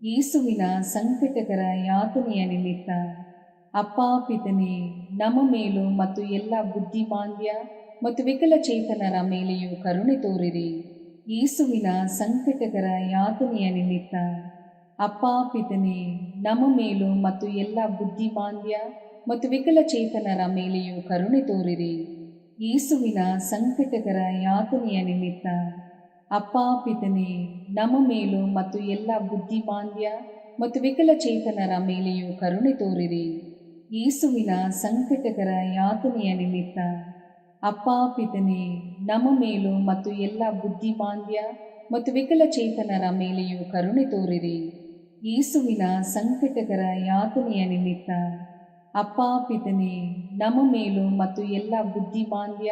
ಯೇಸುವಿನ ಸಂಕಟಕರ ಯಾತನೆಯ ನಿಮಿತ್ತ ಅಪ್ಪ ಪಿತನೇ, ನಮ್ಮ ಮೇಲೂ ಮತ್ತು ಎಲ್ಲ ಬುದ್ಧಿಮಾಂದ್ಯ ಮತ್ತು ವಿಕಲಚೇತನರ ಮೇಲೆಯೂ ಕರುಣೆ ತೋರಿರಿ. ಯೇಸುವಿನ ಸಂಕಟಕರ ಯಾತನೆಯ ನಿಮಿತ್ತ ಅಪ್ಪ ಪಿತನೇ, ನಮ್ಮ ಮೇಲೂ ಮತ್ತು ಎಲ್ಲ ಬುದ್ಧಿಮಾಂದ್ಯ ಮತ್ತು ವಿಕಲಚೇತನರ ಮೇಲೆಯೂ ಕರುಣೆ ತೋರಿರಿ. ಯೇಸುವಿನ ಸಂಕಟಕರ ಯಾತನೆಯ ನಿಮಿತ್ತ ಅಪ್ಪ ಪಿತನೇ, ನಮ್ಮ ಮೇಲೂ ಮತ್ತು ಎಲ್ಲ ಬುದ್ಧಿಮಾಂದ್ಯ ಮತ್ತು ವಿಕಲಚೇತನರ ಮೇಲೆಯೂ ಕರುಣೆ ತೋರಿರಿ. ಯೇಸುವಿನ ಸಂಕಟಕರ ಯಾತನೆಯ ನಿಮಿತ್ತ ಅಪ್ಪ ಪಿತನೇ, ನಮ್ಮ ಮೇಲೂ ಮತ್ತು ಎಲ್ಲ ಬುದ್ಧಿಮಾಂದ್ಯ ಮತ್ತು ವಿಕಲಚೇತನರ ಮೇಲೆಯೂ ಕರುಣೆ ತೋರಿರಿ. ಯೇಸುವಿನ ಸಂಕಟಕರ ಯಾತನೆಯ ನಿಮಿತ್ತ ಅಪ್ಪ ಪಿತನೇ, ನಮ್ಮ ಮೇಲೂ ಮತ್ತು ಎಲ್ಲ ಬುದ್ಧಿಮಾಂದ್ಯ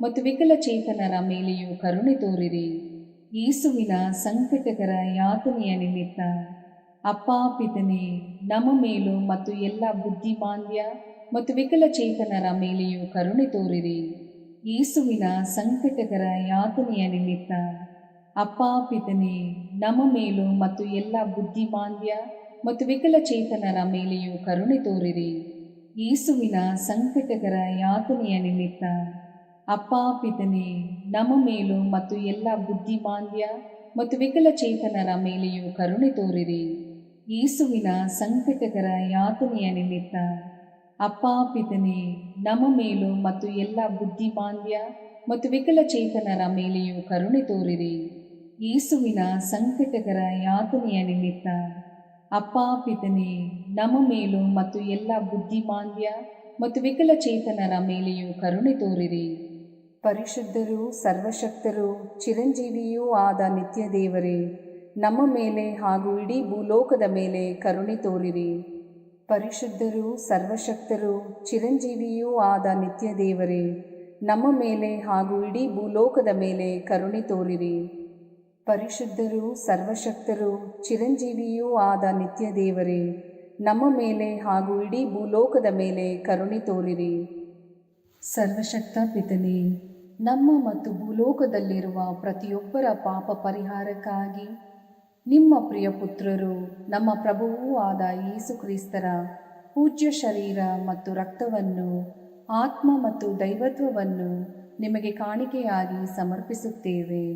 ಮತ್ತು ವಿಕಲಚೇತನರ ಮೇಲೆಯೂ ಕರುಣೆ ತೋರಿರಿ. ಯೇಸುವಿನ ಸಂಕಟಕರ ಯಾತನೆಯ ನಿಮಿತ್ತ ಅಪ್ಪ ಪಿತನೇ, ನಮ್ಮ ಮೇಲೂ ಮತ್ತು ಎಲ್ಲ ಬುದ್ಧಿಮಾಂದ್ಯ ಮತ್ತು ವಿಕಲಚೇತನರ ಮೇಲೆಯೂ ಕರುಣೆ ತೋರಿರಿ. ಯೇಸುವಿನ ಸಂಕಟಕರ ಯಾತನೆಯ ನಿಮಿತ್ತ ಅಪ್ಪ ಪಿತನೇ, ನಮ್ಮ ಮೇಲೂ ಮತ್ತು ಎಲ್ಲ ಬುದ್ಧಿಮಾಂದ್ಯ ಮತ್ತು ವಿಕಲಚೇತನರ ಮೇಲೆಯೂ ಕರುಣೆ ತೋರಿರಿ. ಯೇಸುವಿನ ಸಂಕಟಕರ ಯಾತನೆಯ ನಿಮಿತ್ತ ಅಪ್ಪ ಪಿತನೇ, ನಮ್ಮ ಮೇಲೂ ಮತ್ತು ಎಲ್ಲ ಬುದ್ಧಿಮಾಂದ್ಯ ಮತ್ತು ವಿಕಲಚೇತನರ ಮೇಲೆಯೂ ಕರುಣೆ ತೋರಿರಿ. ಯೇಸುವಿನ ಸಂಕಟಕರ ಯಾತನೆಯ ನಿಮಿತ್ತ ಅಪ್ಪ ಪಿತನೇ, ನಮ್ಮ ಮೇಲೂ ಮತ್ತು ಎಲ್ಲ ಬುದ್ಧಿಮಾಂದ್ಯ ಮತ್ತು ವಿಕಲಚೇತನರ ಮೇಲೆಯೂ ಕರುಣೆ ತೋರಿರಿ. ಯೇಸುವಿನ ಸಂಕಟಕರ ಯಾತನೆಯ ನಿಮಿತ್ತ ಅಪ್ಪ ಪಿತನೇ, ನಮ್ಮ ಮೇಲೂ ಮತ್ತು ಎಲ್ಲ ಬುದ್ಧಿಮಾಂದ್ಯ ಮತ್ತು ವಿಕಲಚೇತನರ ಮೇಲೆಯೂ ಕರುಣೆ ತೋರಿರಿ. ಪರಿಶುದ್ಧರೂ ಸರ್ವಶಕ್ತರೂ ಚಿರಂಜೀವಿಯೂ ಆದ ನಿತ್ಯ ದೇವರೇ, ನಮ್ಮ ಮೇಲೆ ಹಾಗೂ ಇಡೀ ಭೂಲೋಕದ ಮೇಲೆ ಕರುಣೆ ತೋರಿರಿ. ಪರಿಶುದ್ಧರೂ ಸರ್ವಶಕ್ತರೂ ಚಿರಂಜೀವಿಯೂ ಆದ ನಿತ್ಯ ದೇವರೇ, ನಮ್ಮ ಮೇಲೆ ಹಾಗೂ ಇಡೀ ಭೂಲೋಕದ ಮೇಲೆ ಕರುಣೆ ತೋರಿರಿ. ಪರಿಶುದ್ಧರೂ ಸರ್ವಶಕ್ತರೂ ಚಿರಂಜೀವಿಯೂ ಆದ ನಿತ್ಯ ದೇವರೇ, ನಮ್ಮ ಮೇಲೆ ಹಾಗೂ ಇಡೀ ಭೂಲೋಕದ ಮೇಲೆ ಕರುಣೆ ತೋರಿರಿ. ಸರ್ವಶಕ್ತ ಪಿತನೇ, ನಮ್ಮ ಮತ್ತು ಭೂಲೋಕದಲ್ಲಿರುವ ಪ್ರತಿಯೊಬ್ಬರ ಪಾಪ ಪರಿಹಾರಕ್ಕಾಗಿ ನಿಮ್ಮ ಪ್ರಿಯ ಪುತ್ರರು, ನಮ್ಮ ಪ್ರಭುವೂ ಆದ ಯೇಸು ಕ್ರಿಸ್ತರ ಪೂಜ್ಯ ಶರೀರ ಮತ್ತು ರಕ್ತವನ್ನು, ಆತ್ಮ ಮತ್ತು ದೈವತ್ವವನ್ನು ನಿಮಗೆ ಕಾಣಿಕೆಯಾಗಿ ಸಮರ್ಪಿಸುತ್ತೇವೆ.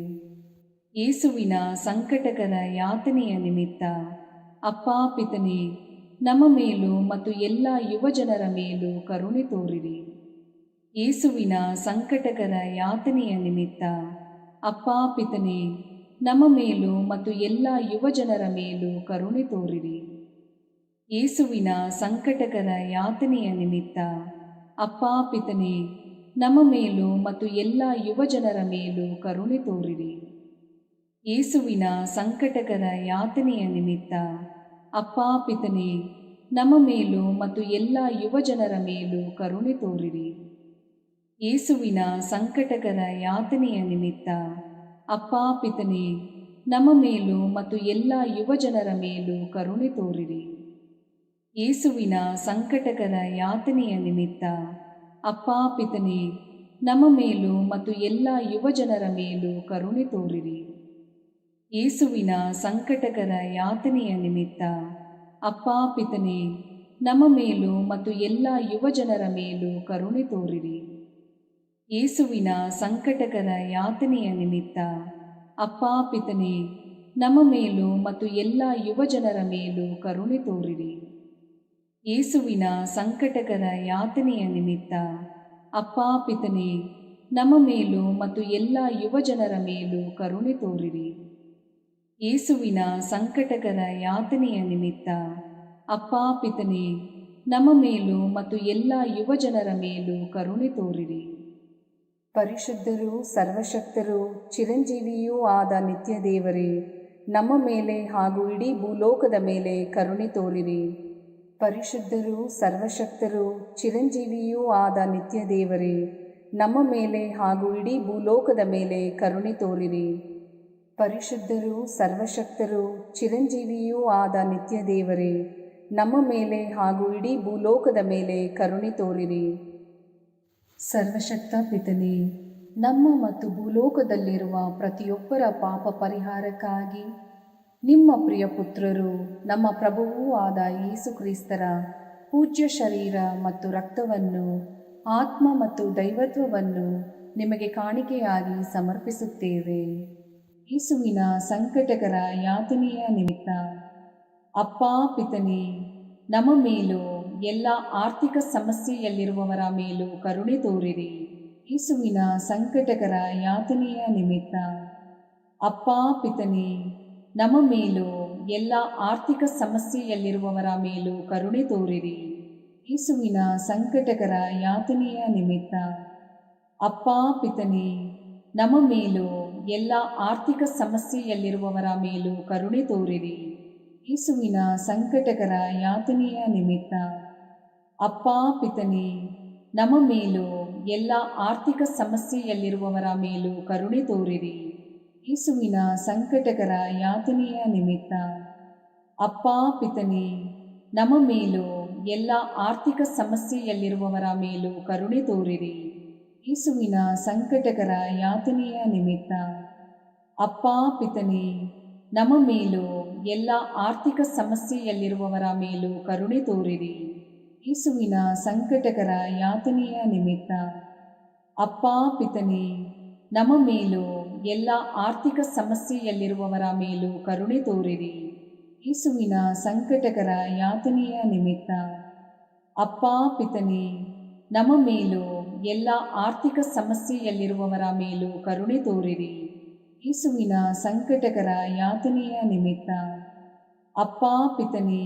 ಯೇಸುವಿನ ಸಂಕಟಕರ ಯಾತನೆಯ ನಿಮಿತ್ತ ಅಪ್ಪ ಪಿತನೇ, ನಮ್ಮ ಮೇಲೂ ಮತ್ತು ಎಲ್ಲ ಯುವಜನರ ಮೇಲೂ ಕರುಣೆ ತೋರಿರಿ. ಯೇಸುವಿನ ಸಂಕಟಕರ ಯಾತನೆಯ ನಿಮಿತ್ತ ಅಪ್ಪ ಪಿತನೇ, ನಮ್ಮ ಮೇಲೂ ಮತ್ತು ಎಲ್ಲ ಯುವಜನರ ಮೇಲೂ ಕರುಣೆ ತೋರಿರಿ. ಯೇಸುವಿನ ಸಂಕಟಕರ ಯಾತನೆಯ ನಿಮಿತ್ತ ಅಪ್ಪ ಪಿತನೇ, ನಮ್ಮ ಮೇಲೂ ಮತ್ತು ಎಲ್ಲ ಯುವಜನರ ಮೇಲೂ ಕರುಣೆ ತೋರಿರಿ. ಯೇಸುವಿನ ಸಂಕಟಕರ ಯಾತನೆಯ ನಿಮಿತ್ತ ಅಪ್ಪ ಪಿತನೇ, ನಮ್ಮ ಮೇಲೂ ಮತ್ತು ಎಲ್ಲ ಯುವಜನರ ಮೇಲೂ ಕರುಣೆ ತೋರಿರಿ. ಯೇಸುವಿನ ಸಂಕಟಕರ ಯಾತನೆಯ ನಿಮಿತ್ತ ಅಪ್ಪ ಪಿತನೇ, ನಮ್ಮ ಮೇಲೂ ಮತ್ತು ಎಲ್ಲ ಯುವಜನರ ಮೇಲೂ ಕರುಣೆ ತೋರಿರಿ. ಯೇಸುವಿನ ಸಂಕಟಕರ ಯಾತನೆಯ ನಿಮಿತ್ತ ಅಪ್ಪ ಪಿತನೇ, ನಮ್ಮ ಮೇಲೂ ಮತ್ತು ಎಲ್ಲ ಯುವಜನರ ಮೇಲೂ ಕರುಣೆ ತೋರಿರಿ. ಯೇಸುವಿನ ಸಂಕಟಕರ ಯಾತನೆಯ ನಿಮಿತ್ತ ಅಪ್ಪ ಪಿತನೇ, ನಮ್ಮ ಮೇಲೂ ಮತ್ತು ಎಲ್ಲ ಯುವಜನರ ಮೇಲೂ ಕರುಣೆ ತೋರಿರಿ. ಯೇಸುವಿನ ಸಂಕಟಕರ ಯಾತನೆಯ ನಿಮಿತ್ತ ಅಪ್ಪಾ ಪಿತನೇ, ನಮ್ಮ ಮೇಲೂ ಮತ್ತು ಎಲ್ಲ ಯುವಜನರ ಮೇಲೂ ಕರುಣೆ ತೋರಿರಿ. ಯೇಸುವಿನ ಸಂಕಟಕರ ಯಾತನೆಯ ನಿಮಿತ್ತ ಅಪ್ಪಾ ಪಿತನೇ, ನಮ್ಮ ಮೇಲೂ ಮತ್ತು ಎಲ್ಲ ಯುವಜನರ ಮೇಲೂ ಕರುಣೆ ತೋರಿರಿ. ಯೇಸುವಿನ ಸಂಕಟಕರ ಯಾತನೆಯ ನಿಮಿತ್ತ ಅಪ್ಪಾ ಪಿತನೇ, ನಮ್ಮ ಮೇಲೂ ಮತ್ತು ಎಲ್ಲ ಯುವಜನರ ಮೇಲೂ ಕರುಣೆ ತೋರಿರಿ. ಪರಿಶುದ್ಧರೂ ಸರ್ವಶಕ್ತರೂ ಚಿರಂಜೀವಿಯೂ ಆದ ನಿತ್ಯ ದೇವರೇ, ನಮ್ಮ ಮೇಲೆ ಹಾಗೂ ಇಡೀ ಭೂಲೋಕದ ಮೇಲೆ ಕರುಣೆ ತೋರಿರಿ. ಪರಿಶುದ್ಧರೂ ಸರ್ವಶಕ್ತರೂ ಚಿರಂಜೀವಿಯೂ ಆದ ನಿತ್ಯ ದೇವರೇ, ನಮ್ಮ ಮೇಲೆ ಹಾಗೂ ಇಡೀ ಭೂಲೋಕದ ಮೇಲೆ ಕರುಣೆ ತೋರಿರಿ. ಪರಿಶುದ್ಧರೂ ಸರ್ವಶಕ್ತರೂ ಚಿರಂಜೀವಿಯೂ ಆದ ನಿತ್ಯ ದೇವರೇ, ನಮ್ಮ ಮೇಲೆ ಹಾಗೂ ಇಡೀ ಭೂಲೋಕದ ಮೇಲೆ ಕರುಣೆ ತೋರಿರಿ. ಸರ್ವಶಕ್ತ ಪಿತನೇ, ನಮ್ಮ ಮತ್ತು ಭೂಲೋಕದಲ್ಲಿರುವ ಪ್ರತಿಯೊಬ್ಬರ ಪಾಪ ಪರಿಹಾರಕ್ಕಾಗಿ ನಿಮ್ಮ ಪ್ರಿಯ ಪುತ್ರರು, ನಮ್ಮ ಪ್ರಭುವೂ ಆದ ಯೇಸು ಕ್ರಿಸ್ತರ ಪೂಜ್ಯ ಶರೀರ ಮತ್ತು ರಕ್ತವನ್ನು, ಆತ್ಮ ಮತ್ತು ದೈವತ್ವವನ್ನು ನಿಮಗೆ ಕಾಣಿಕೆಯಾಗಿ ಸಮರ್ಪಿಸುತ್ತೇವೆ. ಯೇಸುವಿನ ಸಂಕಟಕರ ಯಾತನೆಯ ನಿಮಿತ್ತ ಅಪ್ಪಾ ಪಿತನೇ, ನಮ್ಮ ಮೇಲೂ ಎಲ್ಲ ಆರ್ಥಿಕ ಸಮಸ್ಯೆಯಲ್ಲಿರುವವರ ಮೇಲೂ ಕರುಣೆ ತೋರಿರಿ. ಯೇಸುವಿನ ಸಂಕಟಕರ ಯಾತನೆಯ ನಿಮಿತ್ತ ಅಪ್ಪಾ ಪಿತನೇ, ನಮ್ಮ ಮೇಲೂ ಎಲ್ಲ ಆರ್ಥಿಕ ಸಮಸ್ಯೆಯಲ್ಲಿರುವವರ ಮೇಲೂ ಕರುಣೆ ತೋರಿರಿ. ಯೇಸುವಿನ ಸಂಕಟಕರ ಯಾತನೆಯ ನಿಮಿತ್ತ ಅಪ್ಪಾ ಪಿತನೇ, ನಮ್ಮ ಮೇಲೂ ಎಲ್ಲ ಆರ್ಥಿಕ ಸಮಸ್ಯೆಯಲ್ಲಿರುವವರ ಮೇಲೂ ಕರುಣೆ ತೋರಿರಿ. ಯೇಸುವಿನ ಸಂಕಟಕರ ಯಾತನೆಯ ನಿಮಿತ್ತ ಅಪ್ಪಾ ಪಿತನೇ, ನಮ್ಮ ಮೇಲೂ ಎಲ್ಲ ಆರ್ಥಿಕ ಸಮಸ್ಯೆಯಲ್ಲಿರುವವರ ಮೇಲೂ ಕರುಣೆ ತೋರಿರಿ. ಯೇಸುವಿನ ಸಂಕಟಕರ ಯಾತನೆಯ ನಿಮಿತ್ತ ಅಪ್ಪಾ ಪಿತನೇ, ನಮ್ಮ ಮೇಲೂ ಎಲ್ಲ ಆರ್ಥಿಕ ಸಮಸ್ಯೆಯಲ್ಲಿರುವವರ ಮೇಲೂ ಕರುಣೆ ತೋರಿರಿ. ಯೇಸುವಿನ ಸಂಕಟಕರ ಯಾತನೆಯ ನಿಮಿತ್ತ ಅಪ್ಪಾ ಪಿತನೇ, ನಮ್ಮ ಮೇಲೂ ಎಲ್ಲ ಆರ್ಥಿಕ ಸಮಸ್ಯೆಯಲ್ಲಿರುವವರ ಮೇಲೂ ಕರುಣೆ ತೋರಿರಿ. ಯೇಸುವಿನ ಸಂಕಟಕರ ಯಾತನೆಯ ನಿಮಿತ್ತ ಅಪ್ಪಾ ಪಿತನೇ, ನಮ್ಮ ಮೇಲೂ ಎಲ್ಲ ಆರ್ಥಿಕ ಸಮಸ್ಯೆಯಲ್ಲಿರುವವರ ಮೇಲೂ ಕರುಣೆ ತೋರಿರಿ. ಯೇಸುವಿನ ಸಂಕಟಕರ ಯಾತನೆಯ ನಿಮಿತ್ತ ಅಪ್ಪಾ ಪಿತನೇ, ನಮ್ಮ ಮೇಲೂ ಎಲ್ಲ ಆರ್ಥಿಕ ಸಮಸ್ಯೆಯಲ್ಲಿರುವವರ ಮೇಲೂ ಕರುಣೆ ತೋರಿರಿ. ಯೇಸುವಿನ ಸಂಕಟಕರ ಯಾತನೆಯ ನಿಮಿತ್ತ ಅಪ್ಪಾ ಪಿತನೇ,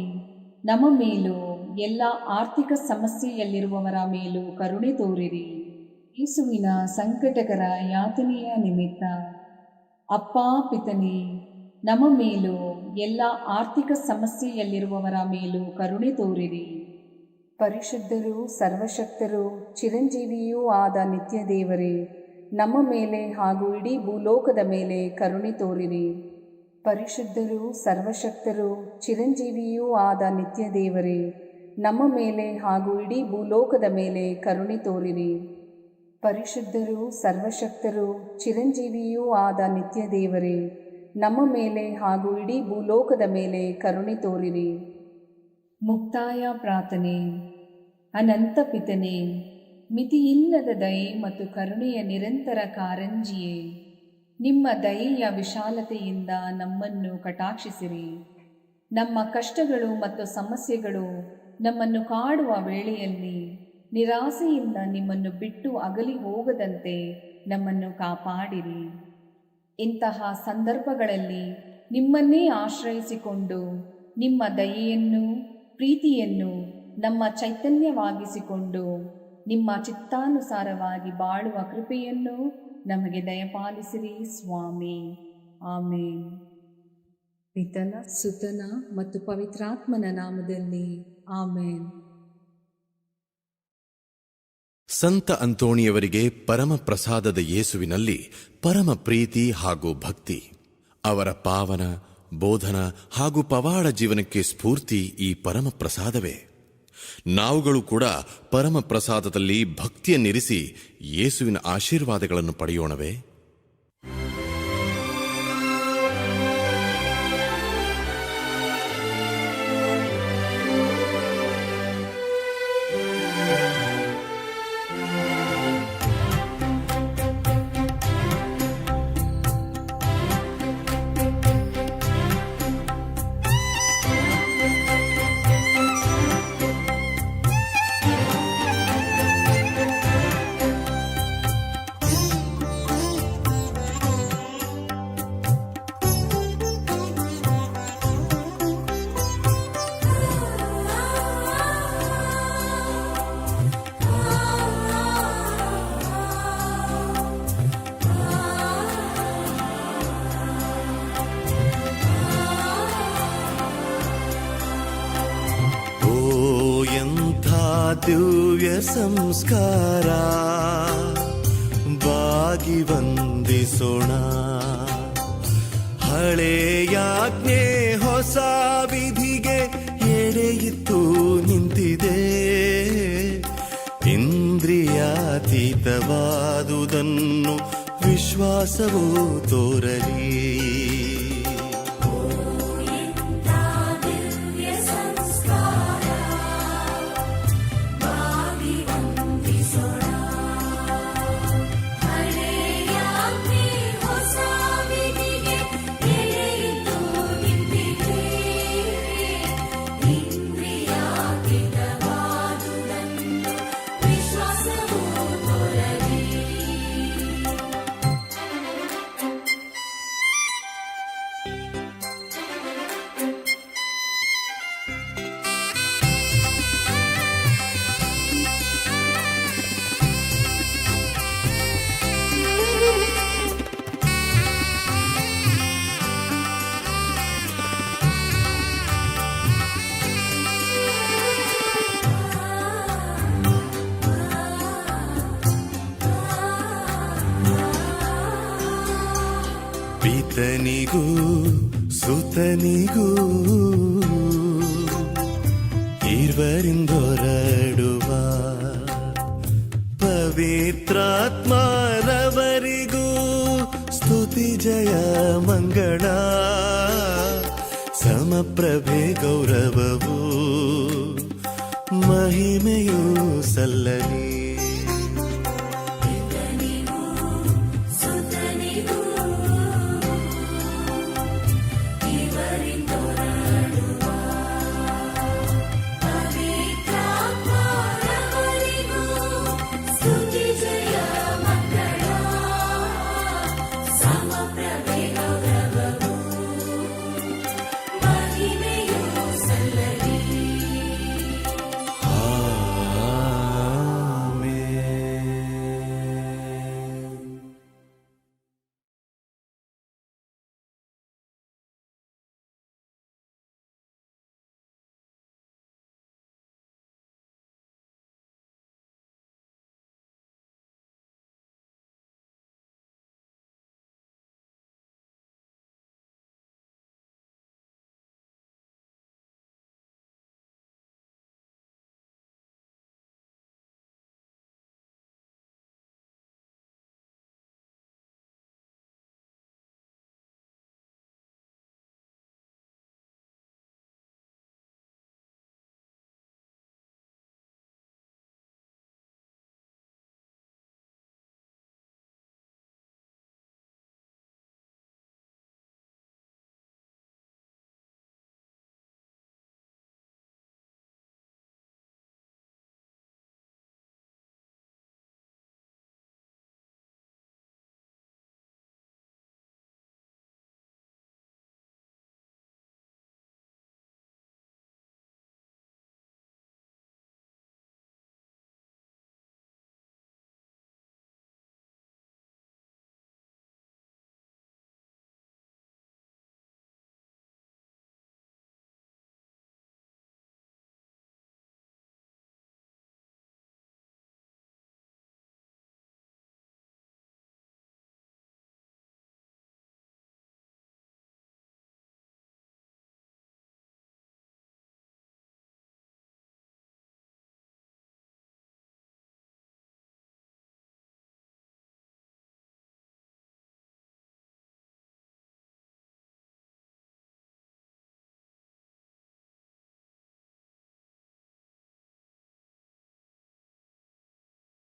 ನಮ್ಮ ಮೇಲೂ ಎಲ್ಲ ಆರ್ಥಿಕ ಸಮಸ್ಯೆಯಲ್ಲಿರುವವರ ಮೇಲೂ ಕರುಣೆ ತೋರಿರಿ. ಯೇಸುವಿನ ಸಂಕಟಕರ ಯಾತನೆಯ ನಿಮಿತ್ತ ಅಪ್ಪಾ ಪಿತನೇ, ನಮ್ಮ ಮೇಲೂ ಎಲ್ಲ ಆರ್ಥಿಕ ಸಮಸ್ಯೆಯಲ್ಲಿರುವವರ ಮೇಲೂ ಕರುಣೆ ತೋರಿರಿ. ಪರಿಶುದ್ಧರೂ ಸರ್ವಶಕ್ತರೂ ಚಿರಂಜೀವಿಯೂ ಆದ ನಿತ್ಯ ದೇವರೇ, ನಮ್ಮ ಮೇಲೆ ಹಾಗೂ ಇಡೀ ಭೂಲೋಕದ ಮೇಲೆ ಕರುಣೆ ತೋರಿರಿ. ಪರಿಶುದ್ಧರೂ ಸರ್ವಶಕ್ತರೂ ಚಿರಂಜೀವಿಯೂ ಆದ ನಿತ್ಯ ದೇವರೇ, ನಮ್ಮ ಮೇಲೆ ಹಾಗೂ ಇಡೀ ಭೂಲೋಕದ ಮೇಲೆ ಕರುಣೆ ತೋರಿರಿ. ಪರಿಶುದ್ಧರೂ ಸರ್ವಶಕ್ತರೂ ಚಿರಂಜೀವಿಯೂ ಆದ ನಿತ್ಯ ದೇವರೇ, ನಮ್ಮ ಮೇಲೆ ಹಾಗೂ ಇಡೀ ಭೂಲೋಕದ ಮೇಲೆ ಕರುಣೆ ತೋರಿರಿ. ಮುಕ್ತಾಯ ಪ್ರಾರ್ಥನೆ. ಅನಂತ ಪಿತನೇ, ಮಿತಿಯಿಲ್ಲದ ದಯೆ ಮತ್ತು ಕರುಣೆಯ ನಿರಂತರ ಕಾರಂಜಿಯೇ, ನಿಮ್ಮ ದಯೆಯ ವಿಶಾಲತೆಯಿಂದ ನಮ್ಮನ್ನು ಕಟಾಕ್ಷಿಸಿರಿ. ನಮ್ಮ ಕಷ್ಟಗಳು ಮತ್ತು ಸಮಸ್ಯೆಗಳು ನಮ್ಮನ್ನು ಕಾಡುವ ವೇಳೆಯಲ್ಲಿ ನಿರಾಸೆಯಿಂದ ನಿಮ್ಮನ್ನು ಬಿಟ್ಟು ಅಗಲಿ ಹೋಗದಂತೆ ನಮ್ಮನ್ನು ಕಾಪಾಡಿರಿ. ಇಂತಹ ಸಂದರ್ಭಗಳಲ್ಲಿ ನಿಮ್ಮನ್ನೇ ಆಶ್ರಯಿಸಿಕೊಂಡು ನಿಮ್ಮ ದಯೆಯನ್ನು ಪ್ರೀತಿಯನ್ನು ನಮ್ಮ ಚೈತನ್ಯವಾಗಿಸಿಕೊಂಡು ನಿಮ್ಮ ಚಿತ್ತಾನುಸಾರವಾಗಿ ಬಾಳುವ ಕೃಪೆಯನ್ನು ನಮಗೆ ದಯಪಾಲಿಸಿರಿ ಸ್ವಾಮಿ. ಆಮೇನ್. ಪಿತನ ಸುತನ ಮತ್ತು ಪವಿತ್ರಾತ್ಮನ ನಾಮದಲ್ಲಿ ಆಮೇನ್. ಸಂತ ಅಂತೋಣಿಯವರಿಗೆ ಪರಮ ಪ್ರಸಾದದ ಯೇಸುವಿನಲ್ಲಿ ಪರಮ ಪ್ರೀತಿ ಹಾಗೂ ಭಕ್ತಿ. ಅವರ ಪಾವನ ಬೋಧನ ಹಾಗೂ ಪವಾಡ ಜೀವನಕ್ಕೆ ಸ್ಫೂರ್ತಿ ಈ ಪರಮ ಪ್ರಸಾದವೇ. ನಾವುಗಳು ಕೂಡ ಪರಮ ಪ್ರಸಾದದಲ್ಲಿ ಭಕ್ತಿಯನ್ನಿರಿಸಿ ಯೇಸುವಿನ ಆಶೀರ್ವಾದಗಳನ್ನು ಪಡೆಯೋಣವೇ? ದಿವ್ಯ ಸಂಸ್ಕಾರ ಬಾಗಿ ವಂದಿಸೋಣ. ಹಳೆಯಾಜ್ಞೆ ಹೊಸ ವಿಧಿಗೆ ಎಡೆಯಿತ್ತು ನಿಂತಿದೆ. ಇಂದ್ರಿಯಾತೀತವಾದುದನ್ನು ವಿಶ್ವಾಸವೂ ತೋರಲಿ. ಪಿತನಿಗೂ ಸುತನಿಗೂ ಇರುವರಿಂದೊರಡುವ ಪವಿತ್ರಾತ್ಮರವರಿಗೂ ಸ್ತುತಿ ಜಯ ಮಂಗಳ. ಸಮಪ್ರಭೆ ಗೌರವವು ಮಹಿಮೆಯೂ ಸಲ್ಲಲಿ.